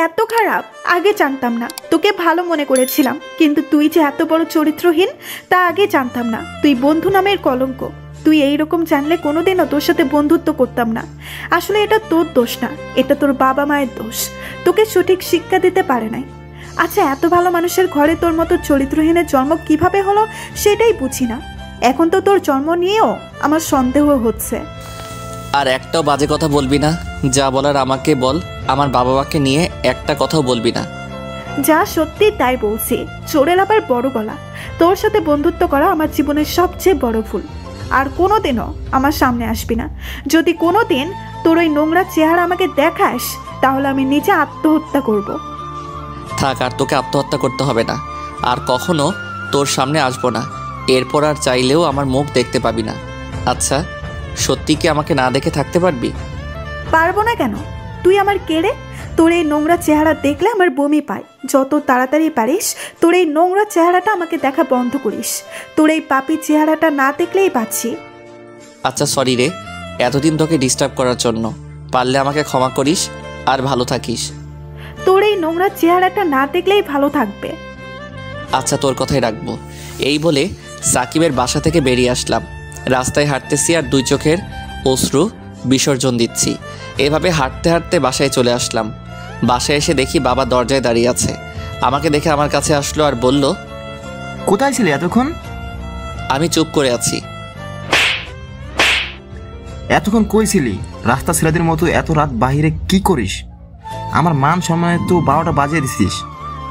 এত খারাপ? আগে জানতাম না। তোকে ভালো মনে করেছিলাম, কিন্তু তুই যে এত বড় চরিত্রহীন তা আগে জানতাম না। তুই বন্ধু নামের কলঙ্ক। তুই এইরকম জানলে কোনোদিনও তোর সাথে বন্ধুত্ব করতাম না। আসলে এটা তোর দোষ না, এটা তোর বাবা মায়ের দোষ। তোকে সঠিক শিক্ষা দিতে পারে নাই। আচ্ছা, এত ভালো মানুষের ঘরে তোর মতো চরিত্রহীনের জন্ম কিভাবে হলো সেটাই বুঝি না। এখন তো তোর জন্ম নিয়েও আমার সন্দেহ হচ্ছে। আর একটাও বাজে কথা বলবি না। যা বলার আমাকে বল। আমার বাবা মাকে নিয়ে একটা কথাও বলবি না। যা সত্যি তাই বলছি। চোরের আবার বড় গলা। তোর সাথে বন্ধুত্ব করা আমার জীবনের সবচেয়ে বড় ভুল। আর কোনোদিনও আমার সামনে আসবি না। যদি কোনোদিন তোর ওই নোংরা চেহারা আমাকে দেখাস, তাহলে আমি নিজে আত্মহত্যা করব। থাক, আর তোকে আত্মহত্যা করতে হবে না। আর কখনো তোর সামনে আসবো না। এরপর আর চাইলেও আমার মুখ দেখতে পাবি না। আচ্ছা, সত্যি কি আমাকে না দেখে থাকতে পারবি? পারবো না কেন? তুই আমার কেড়ে? তোর এই নোংরা চেহারা দেখলে আমার বমি পায়। যত তাড়াতাড়ি পারিস তোর এই নোংরা চেহারাটা আমাকে দেখা বন্ধ করিস। তোর এই পাপী চেহারাটা না দেখলেই পাচ্ছি। আচ্ছা সরি রে, এতদিন তোকে ডিস্টার্ব করার জন্য। পারলে আমাকে ক্ষমা করিস আর ভালো থাকিস। তোর এই নোংরা চেহারাটা না দেখলেই ভালো থাকবে। আচ্ছা, তোর কথাই রাখবো। এই বলে সাকিবের বাসা থেকে বেরিয়ে আসলাম। রাস্তায় হাঁটতেছি আর দুই চোখের অশ্রু বিসর্জন দিচ্ছি। এভাবে হাঁটতে হাঁটতে বাসায় চলে আসলাম। বাসায় এসে দেখি বাবা দরজায় দাঁড়িয়ে আছে। আমাকে দেখে আমার কাছে আসলো আর বলল, কোথায় ছিলে এতক্ষণ? আমি চুপ করে আছি। এতক্ষণ কই ছিলি? রাস্তা ছেলেদের মতো এত রাত বাহিরে কি করিস? আমার মান সম্মানে তো 12টা বাজিয়ে দিছিস।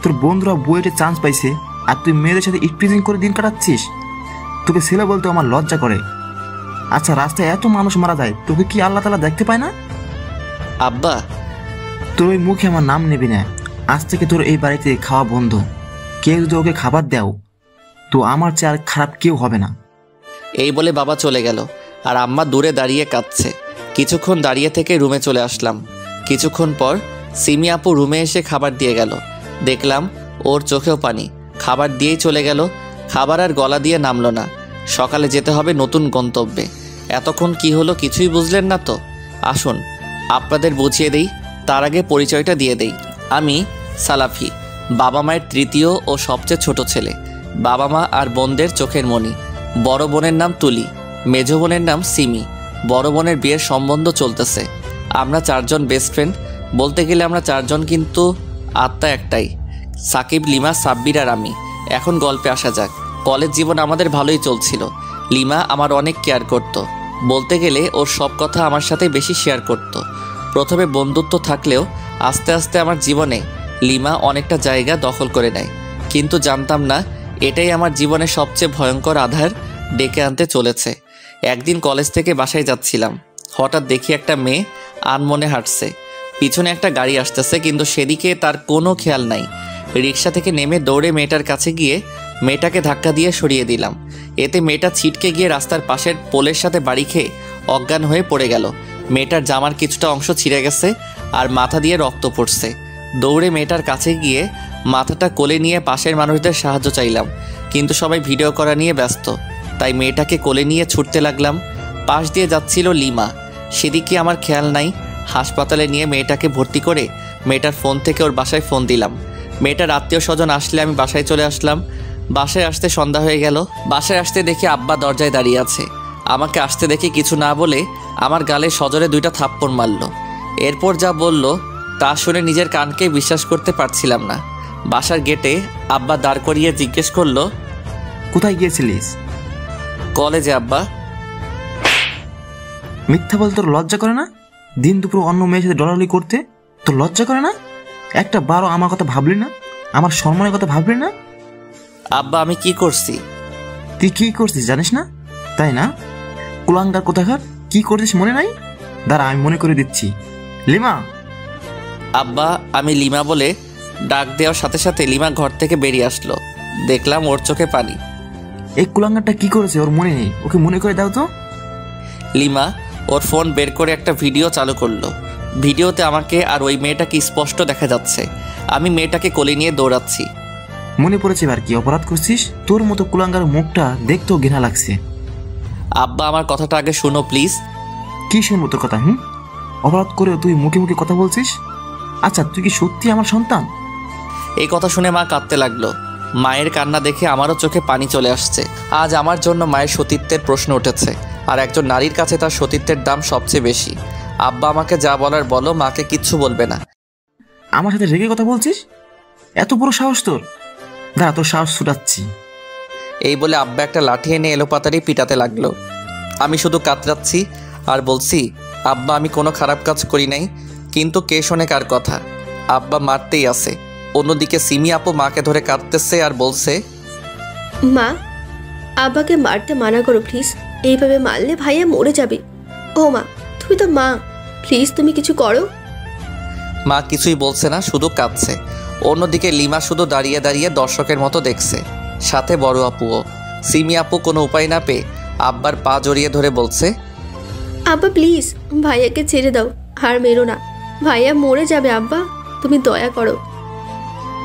তোর বন্ধুরা বুয়েটে চান্স পাইছে আর তুই মেয়েদের সাথে ইফটিজিং করে দিন কাটাচ্ছিস। তোকে ছেলে বলতে আমার লজ্জা করে। আচ্ছা, রাস্তায় এত মানুষ মারা যায়, তোকে কি আল্লাহ তাআলা দেখতে পায় না? আব্বা, তোর ওই মুখে আমার নাম নেবি না। আজ থেকে তোর এই বাড়িতে খাওয়া বন্ধ। কেউ যদি ওকে খাবার দেও তো আমার চেয়ে আর খারাপ কেউ হবে না। এই বলে বাবা চলে গেল আর আম্মা দূরে দাঁড়িয়ে কাঁদছে। কিছুক্ষণ দাঁড়িয়ে থেকে রুমে চলে আসলাম। কিছুক্ষণ পর সিমি আপু রুমে এসে খাবার দিয়ে গেল। দেখলাম ওর চোখেও পানি। খাবার দিয়েই চলে গেল। খাবার আর গলা দিয়ে নামলো না। সকালে যেতে হবে নতুন গন্তব্যে। এতক্ষণ কি হলো কিছুই বুঝলেন না তো? আসুন আপনাদের বুঝিয়ে দেই। তার আগে পরিচয়টা দিয়ে দেই। আমি সালাফি, বাবা মায়ের তৃতীয় ও সবচেয়ে ছোট ছেলে। বাবা মা আর বোনদের চোখের মণি। বড় বোনের নাম তুলি, মেজ বোনের নাম সিমি। বড় বোনের বিয়ের সম্বন্ধ চলতেছে। আমরা 4 জন বেস্ট ফ্রেন্ড। বলতে গেলে আমরা 4 জন, কিন্তু আত্মা একটাই, সাকিব, লিমা, সাব্বির আর আমি। এখন গল্পে আসা যাক। কলেজ জীবন আমাদের ভালোই চলছিল। লিমা আমার অনেক কেয়ার করত। বলতে গেলে ওর সব কথা আমার সাথে বেশি শেয়ার করত। প্রথমে বন্ধুত্ব থাকলেও আস্তে আস্তে আমার জীবনে লিমা অনেকটা জায়গা দখল করে নেয়। কিন্তু জানতাম না এটাই আমার জীবনে সবচেয়ে ভয়ঙ্কর আধার ডেকে আনতে চলেছে। একদিন কলেজ থেকে বাসায় যাচ্ছিলাম। হঠাৎ দেখি একটা মেয়ে আনমনে হাঁটছে। পিছনে একটা গাড়ি আসতেছে, কিন্তু সেদিকে তার কোনো খেয়াল নাই। রিক্সা থেকে নেমে দৌড়ে মেয়েটার কাছে গিয়ে মেয়েটাকে ধাক্কা দিয়ে সরিয়ে দিলাম। এতে মেয়েটা ছিটকে গিয়ে রাস্তার পাশের পোলের সাথে বাড়ি খেয়ে অজ্ঞান হয়ে পড়ে গেল। মেয়েটার জামার কিছুটা অংশ ছিঁড়ে গেছে আর মাথা দিয়ে রক্ত পড়ছে। দৌড়ে মেয়েটার কাছে গিয়ে মাথাটা কোলে নিয়ে পাশের মানুষদের সাহায্য চাইলাম, কিন্তু সবাই ভিডিও করা নিয়ে ব্যস্ত। তাই মেয়েটাকে কোলে নিয়ে ছুটতে লাগলাম। পাশ দিয়ে যাচ্ছিল লিমা, সেদিকে আমার খেয়াল নাই। হাসপাতালে নিয়ে মেয়েটাকে ভর্তি করে মেয়েটার ফোন থেকে ওর বাসায় ফোন দিলাম। মেয়েটার আত্মীয় স্বজন আসলে আমি বাসায় চলে আসলাম। বাসায় আসতে সন্ধ্যা হয়ে গেল। বাসায় আসতে দেখি আব্বা দরজায় দাঁড়িয়ে আছে। আমাকে আসতে দেখে কিছু না বলে আমার গালে সজোরে 2টা থাপ্পড় মারল। এরপর যা বলল তা শুনে নিজের কানকে বিশ্বাস করতে পারছিলাম না। বাসার গেটে আব্বা দাঁড় করিয়ে জিজ্ঞেস করলো, কোথায় গিয়েছিলিস? কলেজে আব্বা। মিথ্যা বলতে তোর লজ্জা করে না? দিন দুপুর অন্য মেয়ের সাথে ডলাডলি করতে তোর লজ্জা করে না? একটা বারো আমার কথা ভাবলি না? আমার সম্মানের কথা ভাবলি না? আব্বা, আমি কি করছি? তুই কি করছিস জানিস না, তাই না? কুলাঙ্গার কোথাকার, কি করছিস মনে নাই? দাঁড়া, আমি মনে করে দিচ্ছি। লিমা। আব্বা, আমি লিমা বলে ডাক দেওয়ার সাথে সাথে লিমা ঘর থেকে বেরিয়ে আসলো। দেখলাম ওর চোখে পানি। এই কুলাঙ্গারটা কি করেছে ওর মনে নেই, ওকে মনে করে দাও তো। লিমা ওর ফোন বের করে একটা ভিডিও চালু করলো। ভিডিওতে আমাকে আর ওই মেয়েটাকে স্পষ্ট দেখা যাচ্ছে। আমি মেয়েটাকে কোলে নিয়ে দৌড়াচ্ছি। মনে পড়েছে এবার কি অপরাধ করছিস? তোর মতো কুলাঙ্গার মুখটা দেখতেও ঘৃণা লাগছে। আব্বা, আমার কথাটা আগে শুনো প্লিজ। কি শুনবো তোর কথা? অপরাধ করে তুই মুখে মুখে কথা বলছিস? আচ্ছা তুই কি সত্যি আমার সন্তান? এই কথা শুনে মা কাঁদতে লাগলো। মায়ের কান্না দেখে আমারও চোখে পানি চলে আসছে। আজ আমার জন্য মায়ের সতীত্বের প্রশ্ন উঠেছে, আর একজন নারীর কাছে তার সতীত্বের দাম সবচেয়ে বেশি। আব্বা আমাকে যা বলার বলো, মাকে কিচ্ছু বলবে না। আমার সাথে রেগে কথা বলছিস? এত বড় সাহস তোর? দাঁড়া, তোর সাহস ছুটাচ্ছি। এই বলে আব্বা একটা লাঠি এনে এলোপাতাড়ি পিটাতে লাগলো। আমি শুধু কাতরাচ্ছি আর বলছি, আব্বা আমি কোনো খারাপ কাজ করি নাই, কিন্তু কে শোনে কার কথা? আব্বা মারতেই আছে। অন্যদিকে সিমি আপু মাকে ধরে কাঁদতেছে আর বলছে, মা, আব্বাকে মারতে মানা করো প্লিজ। এইভাবে মারলে ভাইয়া মরে যাবে। ও মা, তুমি তো মা, প্লিজ তুমি কিছু করো। মা কিছুই বলছে না, শুধু কাঁদছে। অন্যদিকে লিমা শুধু দাঁড়িয়ে দাঁড়িয়ে দর্শকের মতো দেখছে, সাথে বড় আপুও। সিমি আপু কোনো উপায় না পেয়ে আব্বার পা জড়িয়ে ধরে বলছে, আব্বা প্লিজ ভাইয়াকে ছেড়ে দাও, আর মেরো না, ভাইয়া মরে যাবে। আব্বা তুমি দয়া করো।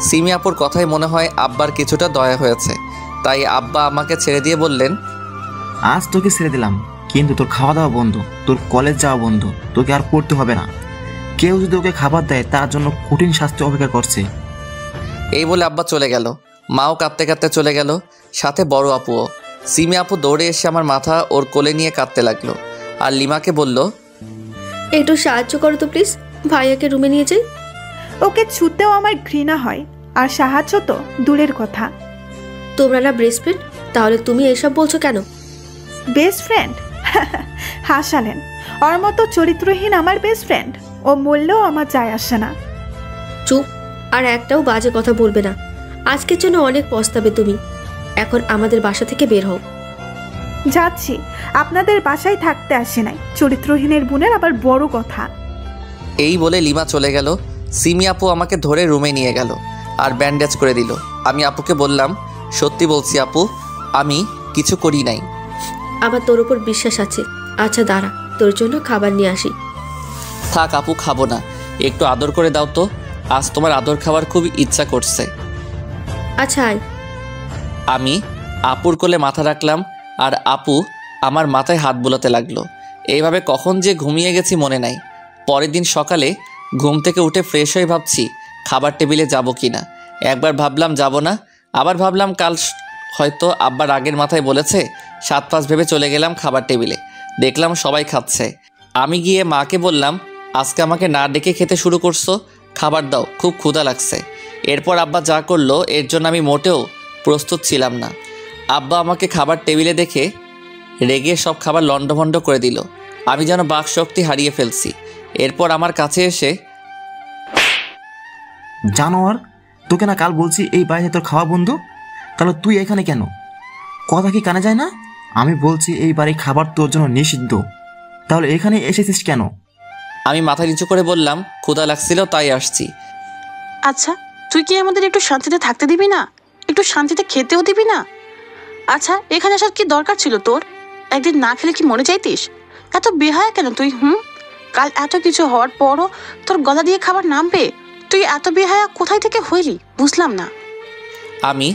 সিমি আপুর কথাই মনে হয় আব্বার কিছুটা দয়া হয়েছে, তাই আব্বা আমাকে ছেড়ে দিয়ে বললেন, আজ তোকে ছেড়ে দিলাম, কিন্তু তোর খাওয়া দাওয়া বন্ধ, তোর কলেজ যাওয়া বন্ধ, তোকে আর পড়তে হবে না। কেউ যদি ওকে খাবার দেয় তার জন্য কঠিন শাস্তি অপেক্ষা করছে। এই বলে আব্বা চলে গেল। মাও কাঁদতে কাঁদতে চলে গেল, সাথে বড় আপুও। সিমি আপু দৌড়ে এসে আমার মাথা ওর কোলে নিয়ে কাঁদতে লাগলো, আর লিমাকে বলল, একটু সাহায্য করো তো প্লিজ, ভাইয়াকে রুমে নিয়ে যাই। ওকে ছুতেও আমার ঘৃণা হয়, আর সাহায্য তো দূরের কথা। তোমরা না বেস্ট ফ্রেন্ড, তাহলে তুমি এসব বলছো কেন? Best friend? হাসালেন। ওর মতো চরিত্রহীন আমার বেস্ট ফ্রেন্ড। ও মরলেও আমার যায় আসে না। চুপ, আর একটাও বাজে কথা বলবে না। আজকের জন্য অনেক পস্তাবে তুমি। এখন আমাদের বাসা থেকে বের হও। যাচ্ছি, আপনাদের বাসায় থাকতে আসে নাই। চরিত্রহীনের বোনের আবার বড় কথা। এই বলে লিমা চলে গেল। সিমি আপু আমাকে ধরে রুমে নিয়ে গেল আর ব্যান্ডেজ করে দিল। আমি আপুকে বললাম, সত্যি বলছি আপু, আমি কিছু করি নাই। আমার তোর উপর বিশ্বাস আছে। আচ্ছা দাঁড়া, তোর জন্য খাবার নিয়ে আসি। থাক আপু, খাবো না, একটু আদর করে দাও তো। আজ তোমার আদর খাওয়ার খুব ইচ্ছা করছে। আচ্ছা আয়। আমি আপুর কোলে মাথা রাখলাম, আর আপু আমার মাথায় হাত বুলাতে লাগলো। এইভাবে কখন যে ঘুমিয়ে গেছি মনে নাই। পরের দিন সকালে ঘুম থেকে উঠে ফ্রেশ হয়ে ভাবছি খাবার টেবিলে যাব কি না। একবার ভাবলাম যাব না, আবার ভাবলাম কাল হয়তো আব্বার আগের মাথায় বলেছে। 7-5 ভেবে চলে গেলাম খাবার টেবিলে। দেখলাম সবাই খাচ্ছে। আমি গিয়ে মাকে বললাম, আজকে আমাকে না ডেকে খেতে শুরু করছো, খাবার দাও, খুব ক্ষুধা লাগছে। এরপর আব্বা যা করলো এর জন্য আমি মোটেও প্রস্তুত ছিলাম না। আব্বা আমাকে খাবার টেবিলে দেখে রেগে সব খাবার লণ্ডভণ্ড করে দিল। আমি যেন বাকশক্তি হারিয়ে ফেলছি। এরপর আমার কাছে এসে, জানোয়ার, তোকে না কাল বলছি এই বাড়িতে তোর খাওয়া বন্ধ, তাহলে তুই এখানে কেন? কথা কি কানে যায় না? আমি বলছি এই বাড়ি খাবার তোর জন্য নিষিদ্ধ, তাহলে এখানে এসেছিস কেন? আমি মাথা নিচু করে বললাম, ক্ষুধা লাগছিল তাই আসছি। আচ্ছা, তুই কি আমাদের একটু শান্তিতে থাকতে দিবি না? একটু শান্তিতে খেতেও দিবি না? আচ্ছা, এখানে আসার কি দরকার ছিল তোর? একদিন না খেলে কি মরে যাইতিস? এত বেহায়া কেন তুই? কাল এত কিছু হওয়ার পরও তোর গলা দিয়ে খাবার নামবে? তুই এত বেহায়া কোথায় থেকে হইলি বুঝলাম না। আমি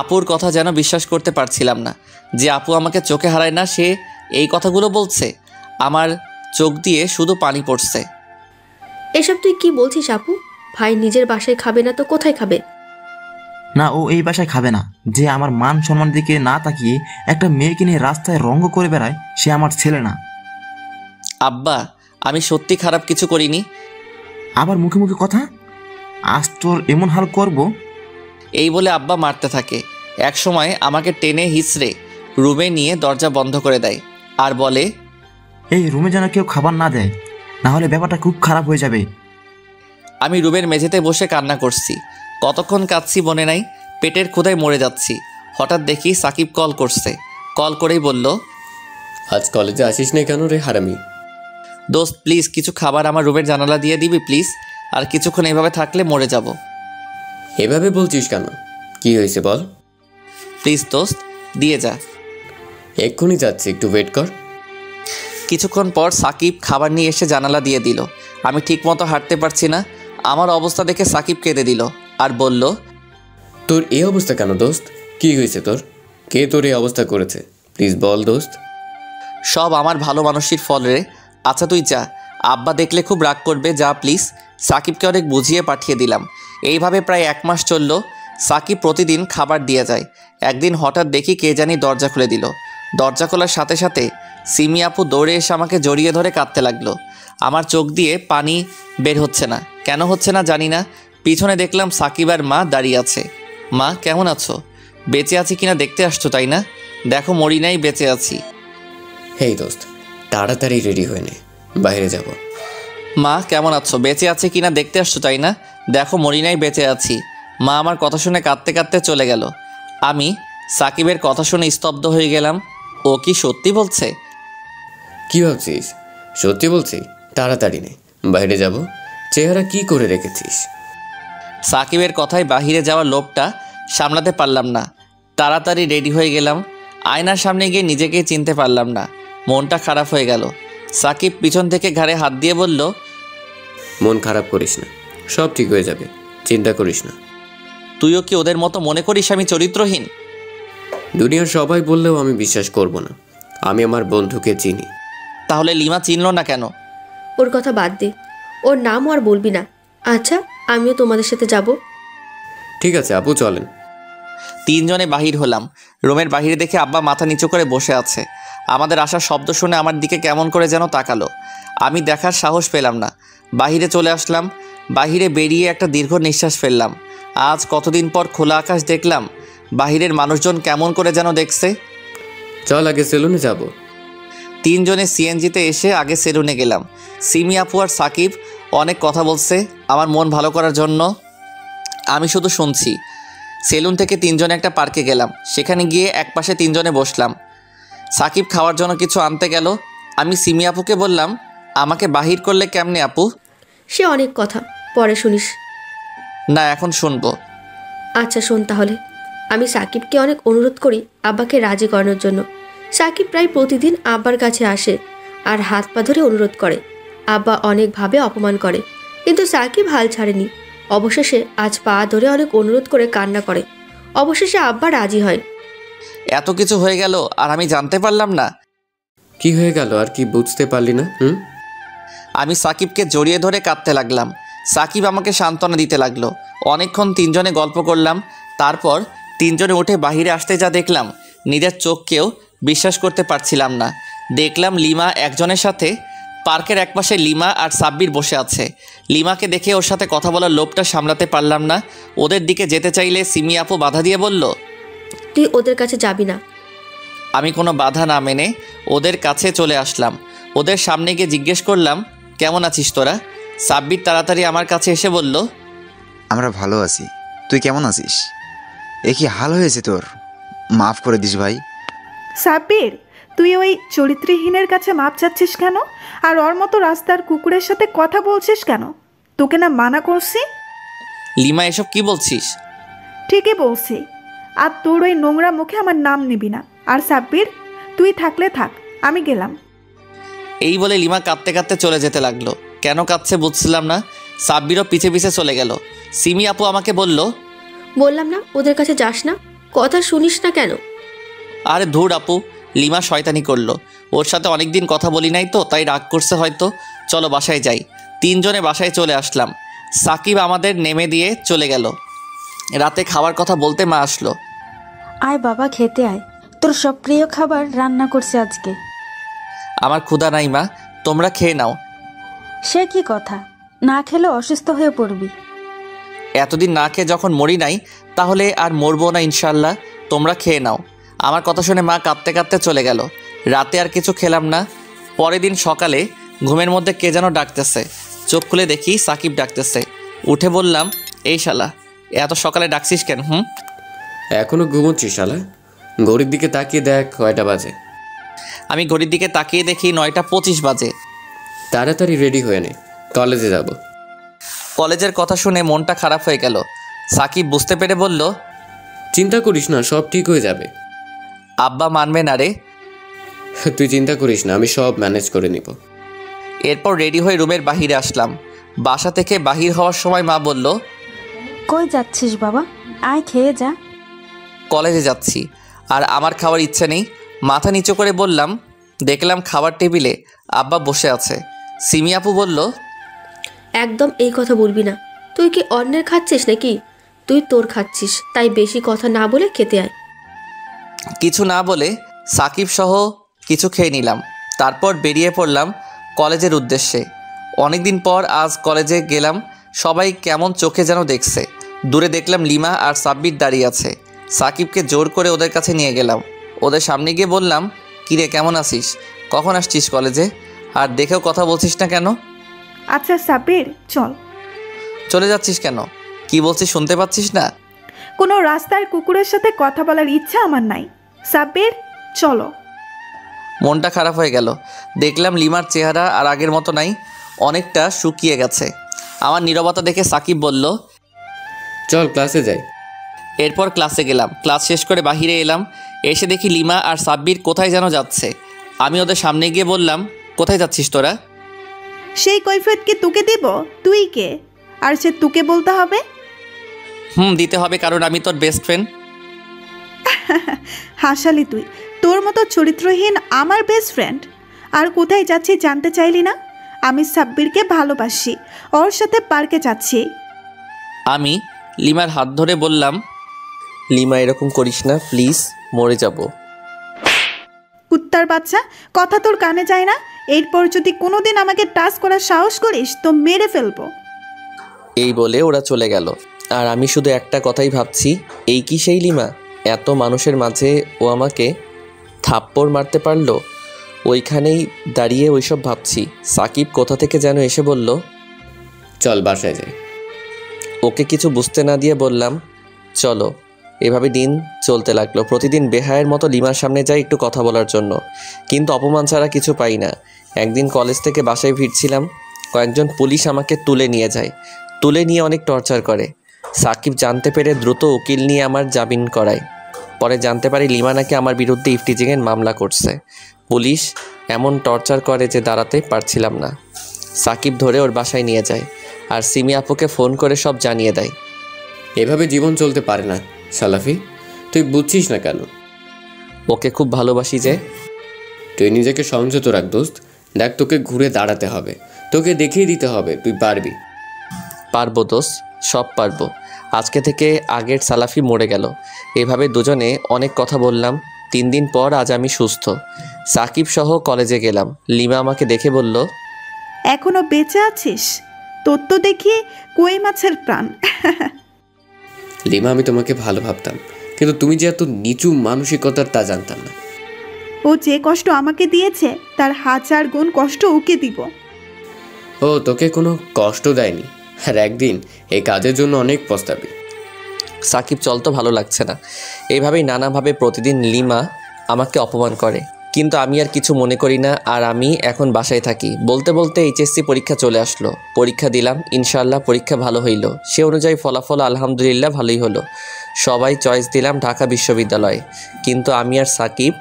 আপুর কথা যেন বিশ্বাস করতে পারছিলাম না, যে আপু আমাকে চোখে হারায় না সে এই কথাগুলো বলছে। আমার চোখ দিয়ে শুধু পানি পড়ছে। এসব তুই কি বলছিস আপু? ভাই নিজের বাসায় খাবে না তো কোথায় খাবে? না, ও এই বাসায় খাবে না। যে আমার মান সম্মান দিকে না তাকিয়ে একটা মেয়েকে নিয়ে রাস্তায় রঙ্গ করে বেড়ায়, সে আমার ছেলে না। আব্বা, আমি সত্যি খারাপ কিছু করিনি। আবার মুখে মুখে কথা? আজ তোর এমন হাল করব। এই বলে আব্বা মারতে থাকে। এক সময় আমাকে টেনে হিঁচড়ে রুমে নিয়ে দরজা বন্ধ করে দেয় আর বলে, এই রুমে যেন কেউ খাবার না দেয়, না হলে ব্যাপারটা খুব খারাপ হয়ে যাবে। আমি রুমের মেঝেতে বসে কান্না করছি। কতক্ষণ কাঁদছি মনে নাই, পেটের ক্ষুধায় মরে যাচ্ছি। হঠাৎ দেখি সাকিব কল করছে। কল করেই বলল, আজ কলেজে আসিস না কেন রে হারামি? দোস্ত প্লিজ কিছু খাবার আমার রুমের জানালা দিয়ে দিবি প্লিজ, আর কিছুক্ষণ এইভাবে থাকলে মরে যাব। এভাবে বলছিস কেন? কি হয়েছে বল? প্লিজ দোস্ত দিয়ে যা। এক্ষুনি যাচ্ছি, একটু ওয়েট কর। কিছুক্ষণ পর সাকিব খাবার নিয়ে এসে জানালা দিয়ে দিল। আমি ঠিকমতো হাঁটতে পারছি না। আমার অবস্থা দেখে সাকিব কেঁদে দিল আর বলল, তোর এই অবস্থা কেন দোস্ত? কি হয়েছে তোর? কে তোর এই অবস্থা করেছে? প্লিজ বল দোস্ত। সব আমার ভালো মানুষের ফল রে। আচ্ছা তুই যা, আব্বা দেখলে খুব রাগ করবে, যা প্লিজ। সাকিবকে অনেক বুঝিয়ে পাঠিয়ে দিলাম। এইভাবে প্রায় 1 মাস চলল। সাকিব প্রতিদিন খাবার দিয়ে যায়। একদিন হঠাৎ দেখি কে জানি দরজা খুলে দিল। দরজা খোলার সাথে সাথে সিমি আপু দৌড়ে এসে আমাকে জড়িয়ে ধরে কাঁদতে লাগলো। আমার চোখ দিয়ে পানি বের হচ্ছে না, কেন হচ্ছে না জানি না। পিছনে দেখলাম সাকিব আর মা দাঁড়িয়ে আছে। মা, কেমন আছো? বেঁচে আছি কিনা দেখতে আসছো তাই না? দেখো মরি নাই, বেঁচে আছি। হেই দোস্ত, তাড়াতাড়ি রেডি হয়ে নে, বাইরে যাব। মা, কেমন আছো? বেঁচে আছে কিনা দেখতে আসছো তাই না? দেখো মরি নাই, বেঁচে আছি। মা আমার কথা শুনে কাঁদতে কাঁদতে চলে গেল। আমি সাকিবের কথা শুনে স্তব্ধ হয়ে গেলাম। ও কি সত্যি বলছে? কি ভাবছিস? সত্যি বলছি, তাড়াতাড়ি নে, বাইরে যাব। চেহারা কি করে রেখেছিস? সাকিবের কথায় বাহিরে যাওয়ার লোভটা সামলাতে পারলাম না। তাড়াতাড়ি রেডি হয়ে গেলাম। আয়নার সামনে গিয়ে নিজেকে চিনতে পারলাম না। মনটা খারাপ হয়ে গেল। সাকিব পিছন থেকে ঘাড়ে হাত দিয়ে বলল, মন খারাপ করিস না, সব ঠিক হয়ে যাবে, চিন্তা করিস না। তুইও কি ওদের মতো মনে করিস আমি চরিত্রহীন? দুনিয়ার সবাই বললেও আমি বিশ্বাস করব না। আমি আমার বন্ধুকে চিনি। তাহলে লিমা চিনল না কেন? ওর কথা বাদ দে, ওর নামও আর বলবি না। আচ্ছা, আমিও তোমাদের সাথে যাব। ঠিক আছে আপু, চলেন। 3 জনে বাহির হলাম। রুমের বাহিরে দেখে আব্বা মাথা নিচু করে বসে আছে। আমাদের আসার শব্দ শুনে আমার দিকে কেমন করে যেন তাকালো। আমি দেখার সাহস পেলাম না। বাহিরে চলে আসলাম। বাহিরে বেরিয়ে একটা দীর্ঘ নিঃশ্বাস ফেললাম। আজ কতদিন পর খোলা আকাশ দেখলাম। বাহিরের মানুষজন কেমন করে যেন দেখছে। চল আগে সেলুনে যাব। 3 জনে সিএনজিতে এসে আগে সেলুনে গেলাম। সিমি আপু আর সাকিব অনেক কথা বলছে আমার মন ভালো করার জন্য। আমি শুধু শুনছি। সেলুন থেকে 3 জনে একটা পার্কে গেলাম। সেখানে গিয়ে একপাশে 3 জনে বসলাম। সাকিব খাওয়ার জন্য কিছু আনতে গেল। আমি সিমি আপুকে বললাম, আমাকে বাহির করলে কেমনে আপু? সে অনেক কথা, পরে শুনিস। না, এখন শুনবো। আচ্ছা শোন তাহলে। আমি সাকিবকে অনেক অনুরোধ করি আব্বাকে রাজি করানোর জন্য। সাকিব প্রায় প্রতিদিন আব্বার কাছে আসে আর হাত পা ধরে অনুরোধ করে। আব্বা অনেকভাবে অপমান করে, কিন্তু সাকিব হাল ছাড়েনি। অবশেষে আজ পা ধরে অনেক অনুরোধ করে কান্না করে। অবশেষে আব্বা রাজি হয়। এত কিছু হয়ে গেল আর আমি জানতে পারলাম না। কি হয়ে গেল আর কি বুঝতে পারলি না? আমি সাকিবকে জড়িয়ে ধরে কাঁদতে লাগলাম। সাকিব আমাকে সান্ত্বনা দিতে লাগলো। অনেকক্ষণ 3 জনে গল্প করলাম। তারপর 3 জনে উঠে বাহিরে আসতে যা দেখলাম, নিজের চোখকেও বিশ্বাস করতে পারছিলাম না। দেখলাম লিমা একজনের সাথে। পার্কের একপাশে লিমা আর সাব্বির বসে আছে। লিমাকে দেখে ওর সাথে কথা বলার লোভটা সামলাতে পারলাম না। ওদের দিকে যেতে চাইলে সিমি আপু বাধা দিয়ে বলল, তুই ওদের কাছে যাবি না। আমি কোনো বাধা না মেনে ওদের কাছে চলে আসলাম। ওদের সামনে গিয়ে জিজ্ঞেস করলাম, কেমন আছিস তোরা? সাব্বির তাড়াতাড়ি আমার কাছে এসে বলল, আমরা ভালো আছি, তুই কেমন আছিস? এ কি হাল হয়েছে তোর? মাফ করে দিস ভাই। সাব্বির, তুই ওই চরিত্রহীনের কাছে মাপ চাচ্ছিস কেন? আর ওর মতো রাস্তার কুকুরের সাথে কথা বলছিস কেন? তোকে না মানা করছি? লিমা, এসব কি বলছিস? ঠিকই বলছি। আর তোর ওই নোংরা মুখে আমার নাম নিবি না। আর সাব্বির, তুই থাকলে থাক, আমি গেলাম। এই বলে লিমা কাঁদতে কাঁদতে চলে যেতে লাগলো। কেন কাঁদছে বুঝছিলাম না। সাব্বিরও পিছে পিছে চলে গেল। সিমি আপু আমাকে বলল, বললাম না ওদের কাছে যাস না, কথা শুনিস না কেন? আরে ধুর আপু, লিমা শয়তানি করলো। ওর সাথে অনেক দিন কথা বলি নাই তো, তাই রাগ করছে হয়তো। চলো বাসায় যাই। 3 জনে বাসায় চলে আসলাম। সাকিব আমাদের নেমে দিয়ে চলে গেল। রাতে খাওয়ার কথা বলতে মা আসলো। আয় বাবা, খেতে আয়, তোর সব প্রিয় খাবার রান্না করছে আজকে। আমার ক্ষুধা নাই মা, তোমরা খেয়ে নাও। সে কি কথা, না খেলে অসুস্থ হয়ে পড়বি। এতদিন না খেয়ে যখন মরি নাই, তাহলে আর মরবো না ইনশাল্লাহ। তোমরা খেয়ে নাও। আমার কথা শুনে মা কাঁদতে কাঁদতে চলে গেল। রাতে আর কিছু খেলাম না। পরের দিন সকালে ঘুমের মধ্যে কে যেন ডাকতেছে। চোখ খুলে দেখি সাকিব ডাকতেছে। উঠে বললাম, এই শালা, এত সকালে ডাকছিস কেন? এখনো ঘুমোচ্ছিস শালা? ঘড়ির দিকে তাকিয়ে দেখ কয়টা বাজে। আমি ঘড়ির দিকে তাকিয়ে দেখি 9:25 বাজে। তাড়াতাড়ি রেডি হয়ে নে, কলেজে যাব। কলেজের কথা শুনে মনটা খারাপ হয়ে গেল। সাকিব বুঝতে পেরে বলল, চিন্তা করিস না, সব ঠিক হয়ে যাবে। আব্বা মানবে না রে। তুই চিন্তা করিস না, আমি সব ম্যানেজ করে নিব। এরপর রেডি হয়ে রুমের বাহিরে আসলাম। বাসা থেকে বাহির হওয়ার সময় মা বলল, কই যাচ্ছিস বাবা? আয় খেয়ে যা। কলেজে যাচ্ছি, আর আমার খাওয়ার ইচ্ছে নেই। মাথা নিচু করে বললাম। দেখলাম খাবার টেবিলে আব্বা বসে আছে। সিমি আপু বলল, একদম এই কথা বলবি না। তুই কি অন্যের খাচ্ছিস নাকি? তুই তোর খাচ্ছিস, তাই বেশি কথা না বলে খেতে আয়। কিছু না বলে সাকিব সহ কিছু খেয়ে নিলাম। তারপর বেরিয়ে পড়লাম কলেজের উদ্দেশ্যে। অনেক দিন পর আজ কলেজে গেলাম। সবাই কেমন চোখে যেন দেখছে। দূরে দেখলাম লিমা আর সাব্বির দাঁড়িয়ে আছে। সাকিবকে জোর করে ওদের কাছে নিয়ে গেলাম। ওদের সামনে গিয়ে বললাম, কিরে কেমন আছিস? কখন আসছিস কলেজে? আর দেখেও কথা বলছিস না কেন? আচ্ছা সাব্বির, চল। চলে যাচ্ছিস কেন? কি বলছিস শুনতে পাচ্ছিস না? কোনো রাস্তার কুকুরের সাথে কথা বলার ইচ্ছা আমার নাই। সাব্বির, চলো। মনটা খারাপ হয়ে গেল। দেখলাম লিমার চেহারা আর আগের মতো নাই, অনেকটা শুকিয়ে গেছে। আমার নীরবতা দেখে সাকিব বলল, চল ক্লাসে যাই। এরপর ক্লাসে গেলাম। ক্লাস শেষ করে বাহিরে এলাম। এসে দেখি লিমা আর সাব্বির কোথায় যেন যাচ্ছে। আমি ওদের সামনে গিয়ে বললাম, কোথায় যাচ্ছিস তোরা? সেই কৈফিয়ত কি তোকে দিব? তুই কে? আর সে তোকে বলতে হবে? দিতে হবে, কারণ আমি তোর বেস্ট ফ্রেন্ড। হাসালি তুই। তোর মতো চরিত্রহীন আমার বেস্ট ফ্রেন্ড। আর কোথায় যাচ্ছি জানতে চাইলি না? আমি সাব্বিরকে ভালোবাসি, ওর সাথে পার্কে যাচ্ছি। আমি লিমার হাত ধরে বললাম, লিমা এরকম করিস না প্লিজ, মরে যাব। কুত্তার বাচ্চা, কথা তোর কানে যায় না? এরপর যদি কোনোদিন আমাকে টাচ করার সাহস করিস তো মেরে ফেলবো। এই বলে ওরা চলে গেল। আর আমি শুধু একটা কথাই ভাবছি, এই কি সেই লিমা? এত মানুষের মাঝে ও আমাকে থাপ্পড় মারতে পারলো। ওইখানেই দাঁড়িয়ে ওইসব ভাবছি। সাকিব কোথা থেকে যেন এসে বলল, চল বাসায় যাই। ওকে কিছু বুঝতে না দিয়ে বললাম, চলো। এভাবে দিন চলতে লাগলো। প্রতিদিন বেহায়ের মতো লিমার সামনে যাই একটু কথা বলার জন্য, কিন্তু অপমান ছাড়া কিছু পাই না। একদিন কলেজ থেকে বাসায় ফিরছিলাম, কয়েকজন পুলিশ আমাকে তুলে নিয়ে যায়। তুলে নিয়ে অনেক টর্চার করে। সাকিব জানতে পেরে দ্রুত উকিল নিয়ে আমার জামিন করায়। পরে জানতে পারি লিমা নাকি আমার বিরুদ্ধে ইফটিজিংয়ের মামলা করছে। পুলিশ এমন টর্চার করে যে দাঁড়াতে পারছিলাম না। সাকিব ধরে ওর বাসায় নিয়ে যায় আর সিমি আপুকে ফোন করে সব জানিয়ে দেয়। এভাবে জীবন চলতে পারে না সালাফি, তুই বুঝছিস না কেন? ওকে খুব ভালোবাসি যে। তুই নিজেকে সংযত রাখ দোস্ত। দেখ, তোকে ঘুরে দাঁড়াতে হবে, তোকে দেখিয়ে দিতে হবে তুই পারবি। পারবো দোস্ত, সব পারবো। আজকে থেকে আগের সালাফি মরে গেল। এভাবে দুজনে অনেক কথা বললাম। 3 দিন পর আজ আমি সুস্থ। সাকিব সহ কলেজে গেলাম। লিমা আমাকে দেখে বলল, এখনো বেঁচে আছিস? তোর তো দেখি কই মাছের প্রাণ। লিমা, আমি তোমাকে ভালো ভাবতাম, কিন্তু তুমি যে এত নিচু মানসিকতার তা জানতাম না। ও যে কষ্ট আমাকে দিয়েছে তার 1000 গুণ কষ্ট ওকে দিব। ও তোকে কোনো কষ্ট দেয়নি, আর একদিন এই কাজের জন্য অনেক পস্তাবি। সাকিব, চল তো, ভালো লাগছে না। এইভাবেই নানাভাবে প্রতিদিন লিমা আমাকে অপমান করে, কিন্তু আমি আর কিছু মনে করি না। আর আমি এখন বাসায় থাকি। বলতে বলতে এইচএসসি পরীক্ষা চলে আসলো। পরীক্ষা দিলাম, ইনশাআল্লাহ পরীক্ষা ভালো হইল। সে অনুযায়ী ফলাফল আলহামদুলিল্লাহ ভালোই হলো। সবাই চয়েস দিলাম ঢাকা বিশ্ববিদ্যালয়ে, কিন্তু আমি আর সাকিব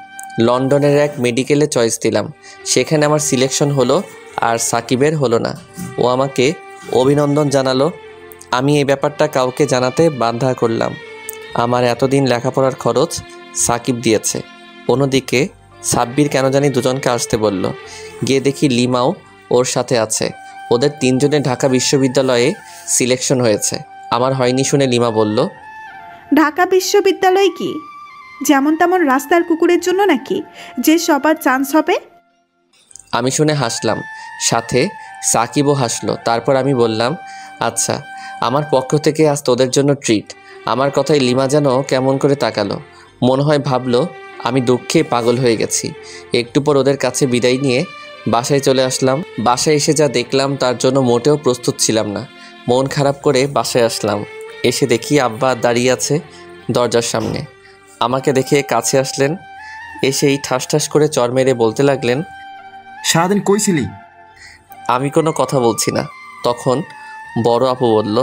লন্ডনের এক মেডিকেলে চয়েস দিলাম। সেখানে আমার সিলেকশন হলো, আর সাকিবের হলো না। ও আমাকে অভিনন্দন জানালো। আমি এই ব্যাপারটা কাউকে জানাতে বাধ্য করলাম। আমার এতদিন লেখাপড়ার খরচ সাকিব দিয়েছে। অন্যদিকে সাব্বির কেন জানি দুজনকে আসতে বলল। গিয়ে দেখি লিমাও ওর সাথে আছে। ওদের 3 জনের ঢাকা বিশ্ববিদ্যালয়ে সিলেকশন হয়েছে। আমার হয়নি শুনে লিমা বলল, ঢাকা বিশ্ববিদ্যালয় কি যেমন তেমন রাস্তার কুকুরের জন্য নাকি যে সবার চান্স হবে? আমি শুনে হাসলাম, সাথে সাকিবও হাসলো। তারপর আমি বললাম, আচ্ছা, আমার পক্ষ থেকে আজ তোদের জন্য ট্রিট। আমার কথায় লিমা যেন কেমন করে তাকালো। মনে হয় ভাবলো আমি দুঃখে পাগল হয়ে গেছি। একটু পর ওদের কাছে বিদায় নিয়ে বাসায় চলে আসলাম। বাসায় এসে যা দেখলাম তার জন্য মোটেও প্রস্তুত ছিলাম না। মন খারাপ করে বাসায় আসলাম। এসে দেখি আব্বা দাঁড়িয়ে আছে দরজার সামনে। আমাকে দেখে কাছে আসলেন। এসেই ঠাস ঠাস করে চর মেরে বলতে লাগলেন, সারাদিন কই ছিলি? আমি কোনো কথা বলছি না। তখন বড় আপু বলল,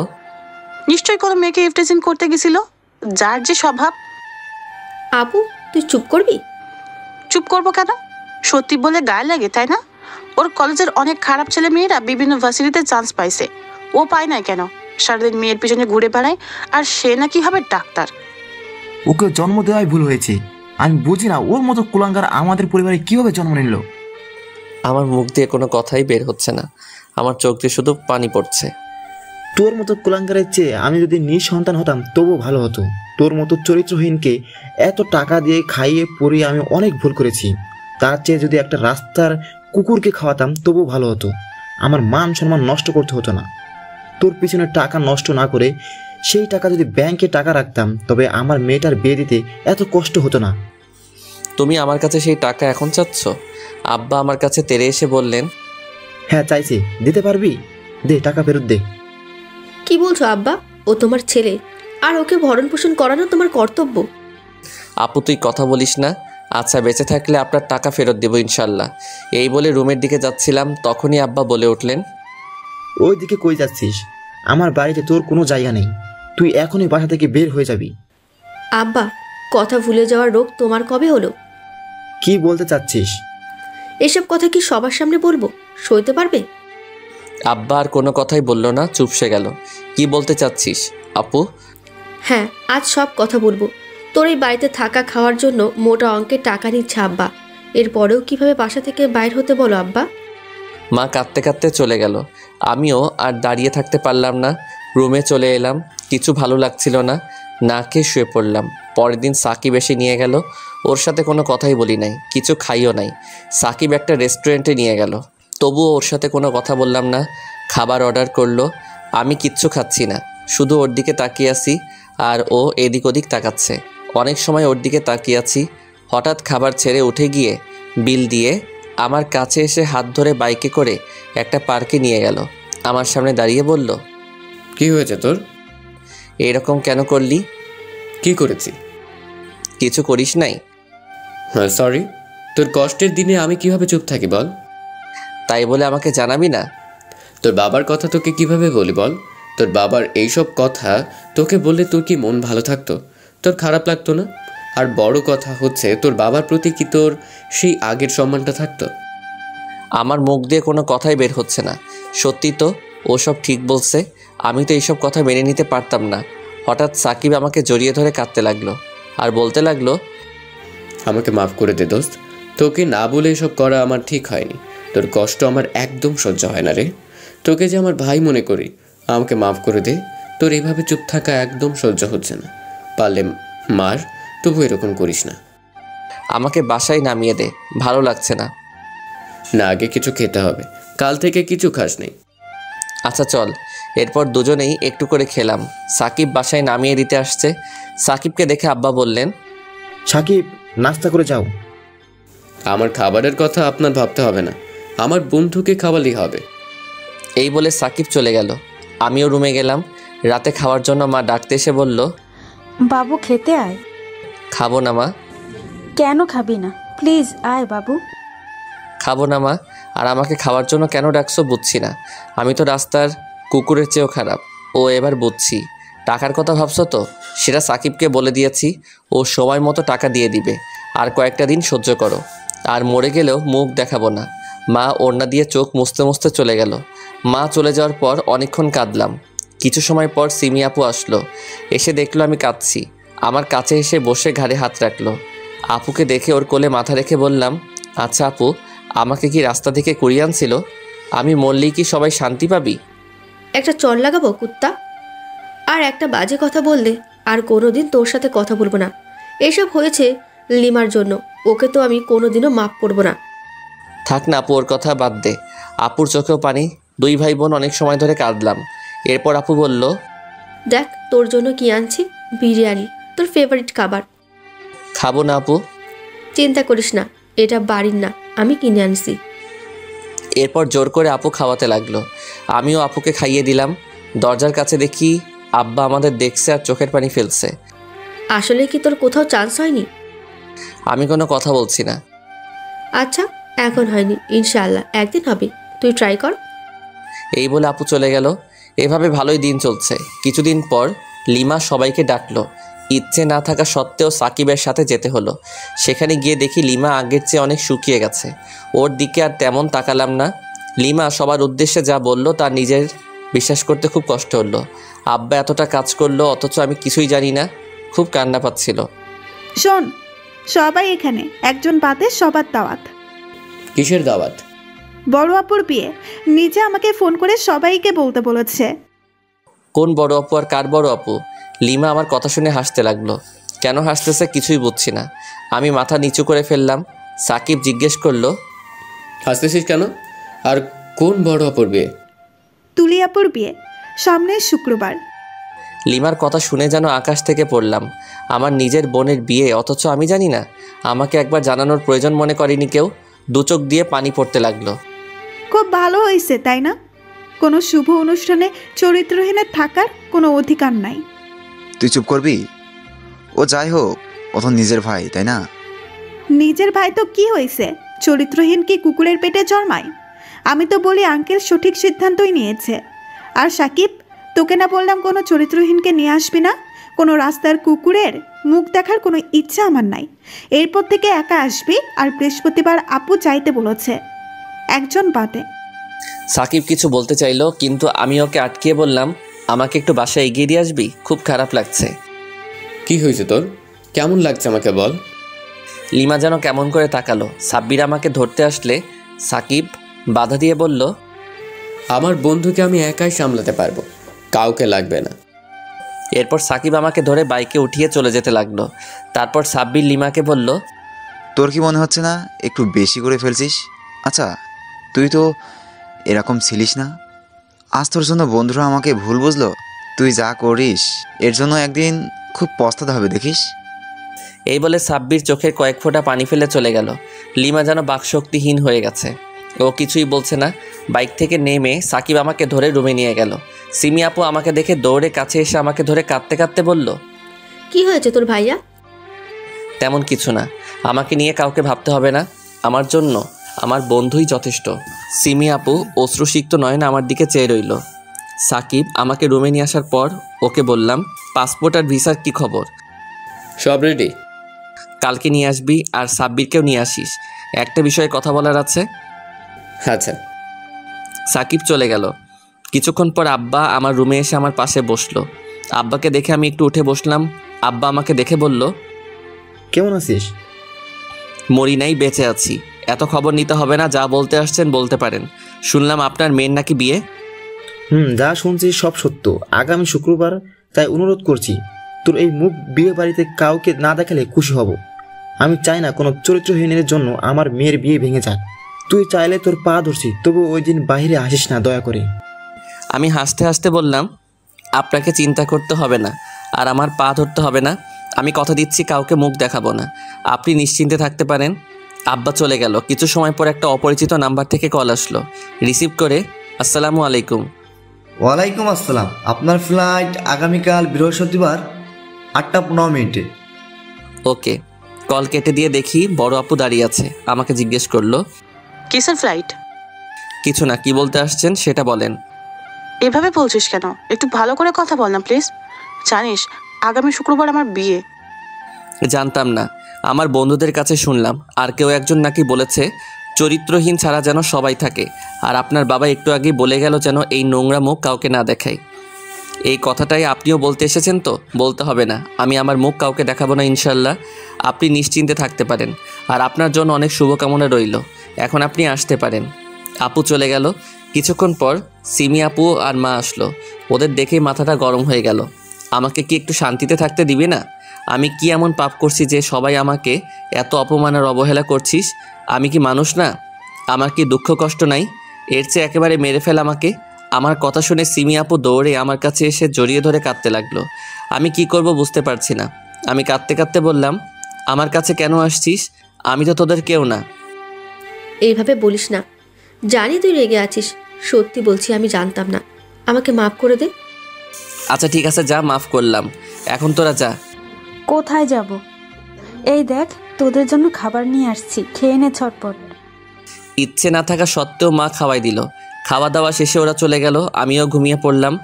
নিশ্চয়ই কোনো মেয়েকে ইফটিজিং করতে গেছিল, যার যে স্বভাব। আপু, তুই চুপ করবি? চুপ করবো কেন? সত্যি বলে গায়ে লাগে, তাই না? ওর কলেজের অনেক খারাপ ছেলে মেয়েরা বিভিন্ন ভার্সিটিতে চান্স পাইছে, ও পায় নাই কেন? সারাদিন মেয়ের পিছনে ঘুরে বেড়ায়, আর সে নাকি হবে ডাক্তার। ওকে জন্ম দেওয়াই ভুল হয়েছে। আমি বুঝি না ওর মতো কুলাঙ্গার আমাদের পরিবারে কিভাবে জন্ম নিল। আমার মুখ দিয়ে কোনো কথাই বের হচ্ছে না, আমার চোখ দিয়ে শুধু পানি পড়ছে। তোর মতো কুলাঙ্গারের চেয়ে আমি যদি নিঃসন্তান হতাম তবুও ভালো হতো। তোর মতো চরিত্রহীনকে এত টাকা দিয়ে খাইয়ে পরিয়ে আমি অনেক ভুল করেছি। তার চেয়ে যদি একটা রাস্তার কুকুরকে খাওয়াতাম তবুও ভালো হতো। আমার মান সম্মান নষ্ট করতে হতো না। তোর পিছনে টাকা নষ্ট না করে সেই টাকা যদি ব্যাংকে টাকা রাখতাম তবে আমার মেয়েটার বিয়ে দিতে এত কষ্ট হতো না। তুমি আমার কাছে সেই টাকা এখন চাচ্ছ? আব্বা আমার কাছে তেড়ে এসে বললেন, হ্যাঁ চাইছি, দিতে পারবি? দে, টাকা ফেরত দে। কি বলছো আব্বা? ও তোমার ছেলে, আর ওকে ভরণ পোষণ করানো তোমার কর্তব্য। আপু তুই কথা বলিস না। আচ্ছা, বেঁচে থাকলে আপনার টাকা ফেরত দেবো ইনশাল্লাহ। এই বলে রুমের দিকে যাচ্ছিলাম, তখনই আব্বা বলে উঠলেন, ওই দিকে কই যাচ্ছিস? আমার বাড়িতে তোর কোনো জায়গা নেই। তুই এখনই বাসা থেকে বের হয়ে যাবি। আব্বা, কথা ভুলে যাওয়ার রোগ তোমার কবে হলো? কি বলতে চাচ্ছিস? এসব কথা কি সবার সামনে বলবো? সইতে পারবে? আব্বা আর কোনো কথাই বলল না, চুপসে গেল। কি বলতে চাচ্ছিস আপু? হ্যাঁ, আজ সব কথা বলবো। তোর এই বাড়িতে থাকা খাওয়ার জন্য মোটা অঙ্কের টাকা নিচ্ছে আব্বা। এরপরেও কিভাবে বাসা থেকে বাইর হতে বলো আব্বা? মা কাঁদতে কাঁদতে চলে গেল। আমিও আর দাঁড়িয়ে থাকতে পারলাম না, রুমে চলে এলাম। কিছু ভালো লাগছিল না, না খেয়ে শুয়ে পড়লাম। পরের দিন সাকিব এসে নিয়ে গেল। ওর সাথে কোনো কথাই বলি নাই, কিছু খাইও নাই। সাকিব একটা রেস্টুরেন্টে নিয়ে গেল, তবুও ওর সাথে কোনো কথা বললাম না। খাবার অর্ডার করলো, আমি কিচ্ছু খাচ্ছি না, শুধু ওর দিকে তাকিয়ে আছি আর ও এদিক ওদিক তাকাচ্ছে। অনেক সময় ওর দিকে তাকিয়ে আছি। হঠাৎ খাবার ছেড়ে উঠে গিয়ে বিল দিয়ে আমার কাছে এসে হাত ধরে বাইকে করে একটা পার্কে নিয়ে গেল। আমার সামনে দাঁড়িয়ে বলল, কি হয়েছে তোর? এরকম কেন করলি? কি করেছি? কিছু করিস নাই? হ্যাঁ সরি। তোর কষ্টের দিনে আমি কিভাবে চুপ থাকি বল? তাই বলে আমাকে জানাবি না? তোর বাবার কথা তোকে কিভাবে বলি বল? তোর বাবার এইসব কথা তোকে বললে তোর কি মন ভালো থাকতো? তোর খারাপ লাগতো না? আর বড় কথা হচ্ছে, তোর বাবার প্রতি কি তোর সেই আগের সম্মানটা থাকতো? আমার মুখ দিয়ে কোনো কথাই বের হচ্ছে না। সত্যি তো, ও সব ঠিক বলছে। আমি তো এইসব কথা মেনে নিতে পারতাম না। হঠাৎ সাকিব আমাকে জড়িয়ে ধরে কাঁদতে লাগলো আর বলতে লাগলো, আমাকে মাফ করে দে দোস্ত, তোকে না বলে এসব করা আমার ঠিক হয়নি। তোর কষ্ট আমার একদম সহ্য হয় না রে। তোকে যে আমার ভাই মনে করি, আমাকে মাফ করে দে। তোর এইভাবে চুপ থাকা একদম সহ্য হচ্ছে না। পারলে মার, তবু এরকম করিস না। আমাকে বাসায় নামিয়ে দে, ভালো লাগছে না। না, আগে কিছু খেতে হবে, কাল থেকে কিছু খাস নেই। আচ্ছা চল। এরপর দুজনেই একটু করে খেলাম। সাকিব বাসায় নামিয়ে দিতে আসছে। সাকিবকে দেখে আব্বা বললেন, সাকিব, নাস্তা করে যাও। আমার খাবারের কথা আপনার ভাবতে হবে না, আমার বন্ধুকে খাওয়ালেই হবে। এই বলে সাকিব চলে গেল। আমিও রুমে গেলাম। রাতে খাওয়ার জন্য মা ডাকতে এসে বলল, বাবু খেতে আয়। খাবো না মা। কেন খাবি না? প্লিজ আয় বাবু। খাবো না মা। আর আমাকে খাওয়ার জন্য কেন ডাকছো বুঝছি না। আমি তো রাস্তার কুকুরের চেয়েও খারাপ। ও এবার বুঝছি। টাকার কথা ভাবছো তো? সেটা সাকিবকে বলে দিয়েছি, ও সময় মতো টাকা দিয়ে দিবে। আর কয়েকটা দিন সহ্য করো। আর মরে গেলেও মুখ দেখাবো না। মা ওড়না দিয়ে চোখ মুছতে মুছতে চলে গেল। মা চলে যাওয়ার পর অনেকক্ষণ কাঁদলাম। কিছু সময় পর সিমি আপু আসলো। এসে দেখলো আমি কাঁদছি। আমার কাছে এসে বসে ঘাড়ে হাত রাখলো। আপুকে দেখে ওর কোলে মাথা রেখে বললাম, আচ্ছা আপু, আমাকে কি রাস্তা থেকে কুড়িয়ে আনছিল? আমি মরলেই কি সবাই শান্তি পাবি? একটা চড় লাগাবো কুত্তা? আর একটা বাজে কথা বললে আর কোনোদিন তোর সাথে কথা বলবো না। এসব হয়েছে লিমার জন্য, ওকে তো আমি কোনোদিনও মাফ করবো না। থাক না আপু, ওর কথা বাদ দে। আপুর চোখেও পানি। দুই ভাই বোন অনেক সময় ধরে কাঁদলাম। এরপর আপু বলল, দেখ তোর জন্য কি আনছি, বিরিয়ানি, তোর ফেভারিট খাবার। খাবো না আপু। চিন্তা করিস না, এটা বাড়ির না, আমি কিনে আনছি। এরপর জোর করে আপু খাওয়াতে লাগলো। আমিও আপুকে খাইয়ে দিলাম। দরজার কাছে দেখি আব্বা আমাদের দেখছে আর চোখের পানি ফেলছে। আসলে কি তোর কোথাও চান্স হয়নি? আমি কোনো কথা বলছি না। আচ্ছা, এখন হয়নি, ইনশাআল্লাহ একদিন হবে, তুই ট্রাই কর। এই বলে আপু চলে গেল। এভাবে ভালোই দিন চলছে। কিছুদিন পর লিমা সবাইকে ডাকলো। ইচ্ছে না থাকা সত্ত্বেও সাকিবের সাথে যেতে হলো। সেখানে গিয়ে দেখি লিমা আগের চেয়ে অনেক শুকিয়ে গেছে। ওর দিকে আর তেমন তাকালাম না। লিমা সবার উদ্দেশ্যে যা বলল তা নিজের বিশ্বাস করতে খুব কষ্ট হলো। আব্বা এতটা কাজ করলো অথচ আমি কিছুই জানি না। খুব কান্না পাচ্ছিল। শোন, সবাই এখানে, একজন বাদে সবার দাওয়াত। কিসের দাওয়াত? বড় আপুর বিয়ে, নিজে আমাকে ফোন করে সবাইকে বলতে বলেছে। কোন বড় আপু আর কার বড় আপু? লিমা আমার কথা শুনে হাসতে লাগলো। কেন হাসতেছে কিছুই বুঝছি না। আমি মাথা নিচু করে ফেললাম। সাকিব জিজ্ঞেস করলো, হাসতেছিস কেন? আর কোন বড় অপর বিয়ে? তুলি আপুর বিয়ে, সামনের শুক্রবার। লিমার কথা শুনে যেন আকাশ থেকে পড়লাম। আমার নিজের বোনের বিয়ে, অথচ আমি জানি না। আমাকে একবার জানানোর প্রয়োজন মনে করেনি কেউ। দু চোখ দিয়ে পানি পড়তে লাগলো। খুব ভালো হয়েছে তাই না? কোনো শুভ অনুষ্ঠানে চরিত্রহীনের থাকার কোনো অধিকার নাই। তুই চুপ করবি? ও যাই হোক, ও তো নিজের ভাই, তাই না? নিজের ভাই তো কি হয়েছে? চরিত্রহীন কি কুকুরের পেটে জন্মায়? আমি তো বলি আঙ্কেল সঠিক সিদ্ধান্তই নিয়েছে। আর সাকিব, তোকে না বললাম কোনো চরিত্রহীনকে নিয়ে আসবি না? কোনো রাস্তার কুকুরের মুখ দেখার কোনো ইচ্ছা আমার নাই। এরপর থেকে একা আসবি, আর বৃহস্পতিবার আপু চাইতে বলেছে, একজন বাদে। সাকিব কিছু বলতে চাইলো, কিন্তু আমি ওকে আটকিয়ে বললাম, আমাকে একটু বাসায় এগিয়ে দিয়ে আসবি, খুব খারাপ লাগছে। কি হয়েছে তোর? কেমন লাগছে আমাকে বল। লিমা যেন কেমন করে তাকালো। সাব্বির আমাকে ধরতে আসলে সাকিব বাধা দিয়ে বলল, আমার বন্ধুকে আমি একাই সামলাতে পারবো, কাউকে লাগবে না। এরপর সাকিব আমাকে ধরে বাইকে উঠিয়ে চলে যেতে লাগলো। তারপর সাব্বির লিমাকে বলল, তোর কি মনে হচ্ছে না একটু বেশি করে ফেলছিস? আচ্ছা, তুই তো এরকম ছিলিস না। আজ তোর জন্য বন্ধুরা আমাকে ভুল বুঝলো। তুই যা করিস এর জন্য একদিন খুব পস্তাতে হবে, দেখিস। এই বলে সাব্বির চোখের কয়েক ফোঁটা পানি ফেলে চলে গেল। লিমা যেন বাকশক্তিহীন হয়ে গেছে। ও কিছুই বলছে না। বাইক থেকে নেমে সাকিব আমাকে ধরে রুমে নিয়ে গেল। সিমি আপু আমাকে দেখে দৌড়ে কাছে এসে আমাকে ধরে কাঁদতে কাঁদতে বলল, কি হয়েছে তোর ভাইয়া? তেমন কিছু না, আমাকে নিয়ে কাউকে ভাবতে হবে না। আমার জন্য আমার বন্ধুই যথেষ্ট। সিমি আপু অশ্রুসিক্ত নয়নে আমার দিকে চেয়ে রইল। সাকিব আমাকে রুমে নিয়ে আসার পর ওকে বললাম, পাসপোর্ট আর ভিসার কি খবর? সব রেডি। কালকে নিয়ে আসবি, আর সাব্বিরকেও নিয়ে আসিস। একটা বিষয়ে কথা বলার আছে। আচ্ছা। সাকিব চলে গেল। কিছুক্ষণ পর আব্বা আমার রুমে এসে আমার পাশে বসলো। আব্বাকে দেখে আমি একটু উঠে বসলাম। আব্বা আমাকে দেখে বলল, কেমন আছিস? মরি নাই, বেঁচে আছি। এত খবর নিতে হবে না, যা বলতে আসছেন বলতে পারেন। শুনলাম আপনার মেয়ের নাকি বিয়ে। যা শুনছি সব সত্য। আগামী শুক্রবার, তাই অনুরোধ করছি তোর এই মুখ বিয়ে বাড়িতে কাউকে না দেখালে খুশি হব। আমি চাই না কোনো চরিত্রহীনের জন্য আমার মেয়ের বিয়ে ভেঙে যাক। তুই চাইলে তোর পা ধরছি, তবু ওই দিন বাইরে আসিস না দয়া করে। আমি হাসতে হাসতে বললাম, আপনাকে চিন্তা করতে হবে না, আর আমার পা ধরতে হবে না। আমি কথা দিচ্ছি কাউকে মুখ দেখাবো না। আপনি নিশ্চিন্তে থাকতে পারেন। আব্বা চলে গেল। কিছু সময় পর একটা অপরিচিত নাম্বার থেকে কল আসলো। রিসিভ করে, আসসালামু আলাইকুম। ওয়ালাইকুম আসসালাম। আপনার ফ্লাইট আগামীকাল বৃহস্পতিবার 8:15। ওকে। কল কেটে দিয়ে দেখি বড় আপু দাঁড়িয়ে আছে। আমাকে জিজ্ঞেস করলো, কিসের ফ্লাইট? কিছু না, কি বলতে আসছেন সেটা বলেন। এভাবে বলছিস কেন? একটু ভালো করে কথা বল না প্লিজ। জানিস আগামী শুক্রবার আমার বিয়ে। জানতাম না, আমার বন্ধুদের কাছে শুনলাম। আর কেউ একজন নাকি বলেছে চরিত্রহীন ছাড়া যেন সবাই থাকে। আর আপনার বাবা একটু আগে বলে গেল যেন এই নোংরা মুখ কাউকে না দেখাই। এই কথাটাই আপনিও বলতে এসেছেন তো? বলতে হবে না, আমি আমার মুখ কাউকে দেখাবো না ইনশাল্লাহ। আপনি নিশ্চিন্তে থাকতে পারেন। আর আপনার জন্য অনেক শুভকামনা রইল। এখন আপনি আসতে পারেন। আপু চলে গেল। কিছুক্ষণ পর সিমি আপু আর মা আসলো। ওদের দেখেই মাথাটা গরম হয়ে গেল। আমাকে কি একটু শান্তিতে থাকতে দিবি না? আমি কি এমন পাপ করছি যে সবাই আমাকে এত অপমান আর অবহেলা করছিস? আমি কি মানুষ না? আমার কি দুঃখ কষ্ট নাই? এর চেয়ে একেবারে মেরে ফেল আমাকে। আমার কথা শুনে সিমি আপু দৌড়ে আমার কাছে এসে জড়িয়ে ধরে কাঁদতে লাগলো। আমি কি করব বুঝতে পারছি না। আমি কাঁদতে কাঁদতে বললাম, আমার কাছে কেন আসছিস? আমি তো তোদের কেউ না। এইভাবে বলিস না, জানি তুই রেগে আছিস। সত্যি বলছি, আমি জানতাম না। আমাকে মাফ করে দে। আচ্ছা ঠিক আছে, যা, মাফ করলাম। এখন তোরা যা। কোথায় যাব? এই দেখ, তোদের জন্য খাবার নিয়ে আসছি, খেয়ে নে ছটপট। ইচ্ছে না থাকা সত্ত্বেও মা খাওয়াই দিল। খাওয়া দাওয়া শেষে ওরা চলে গেল। আমিও ঘুমিয়ে পড়লাম।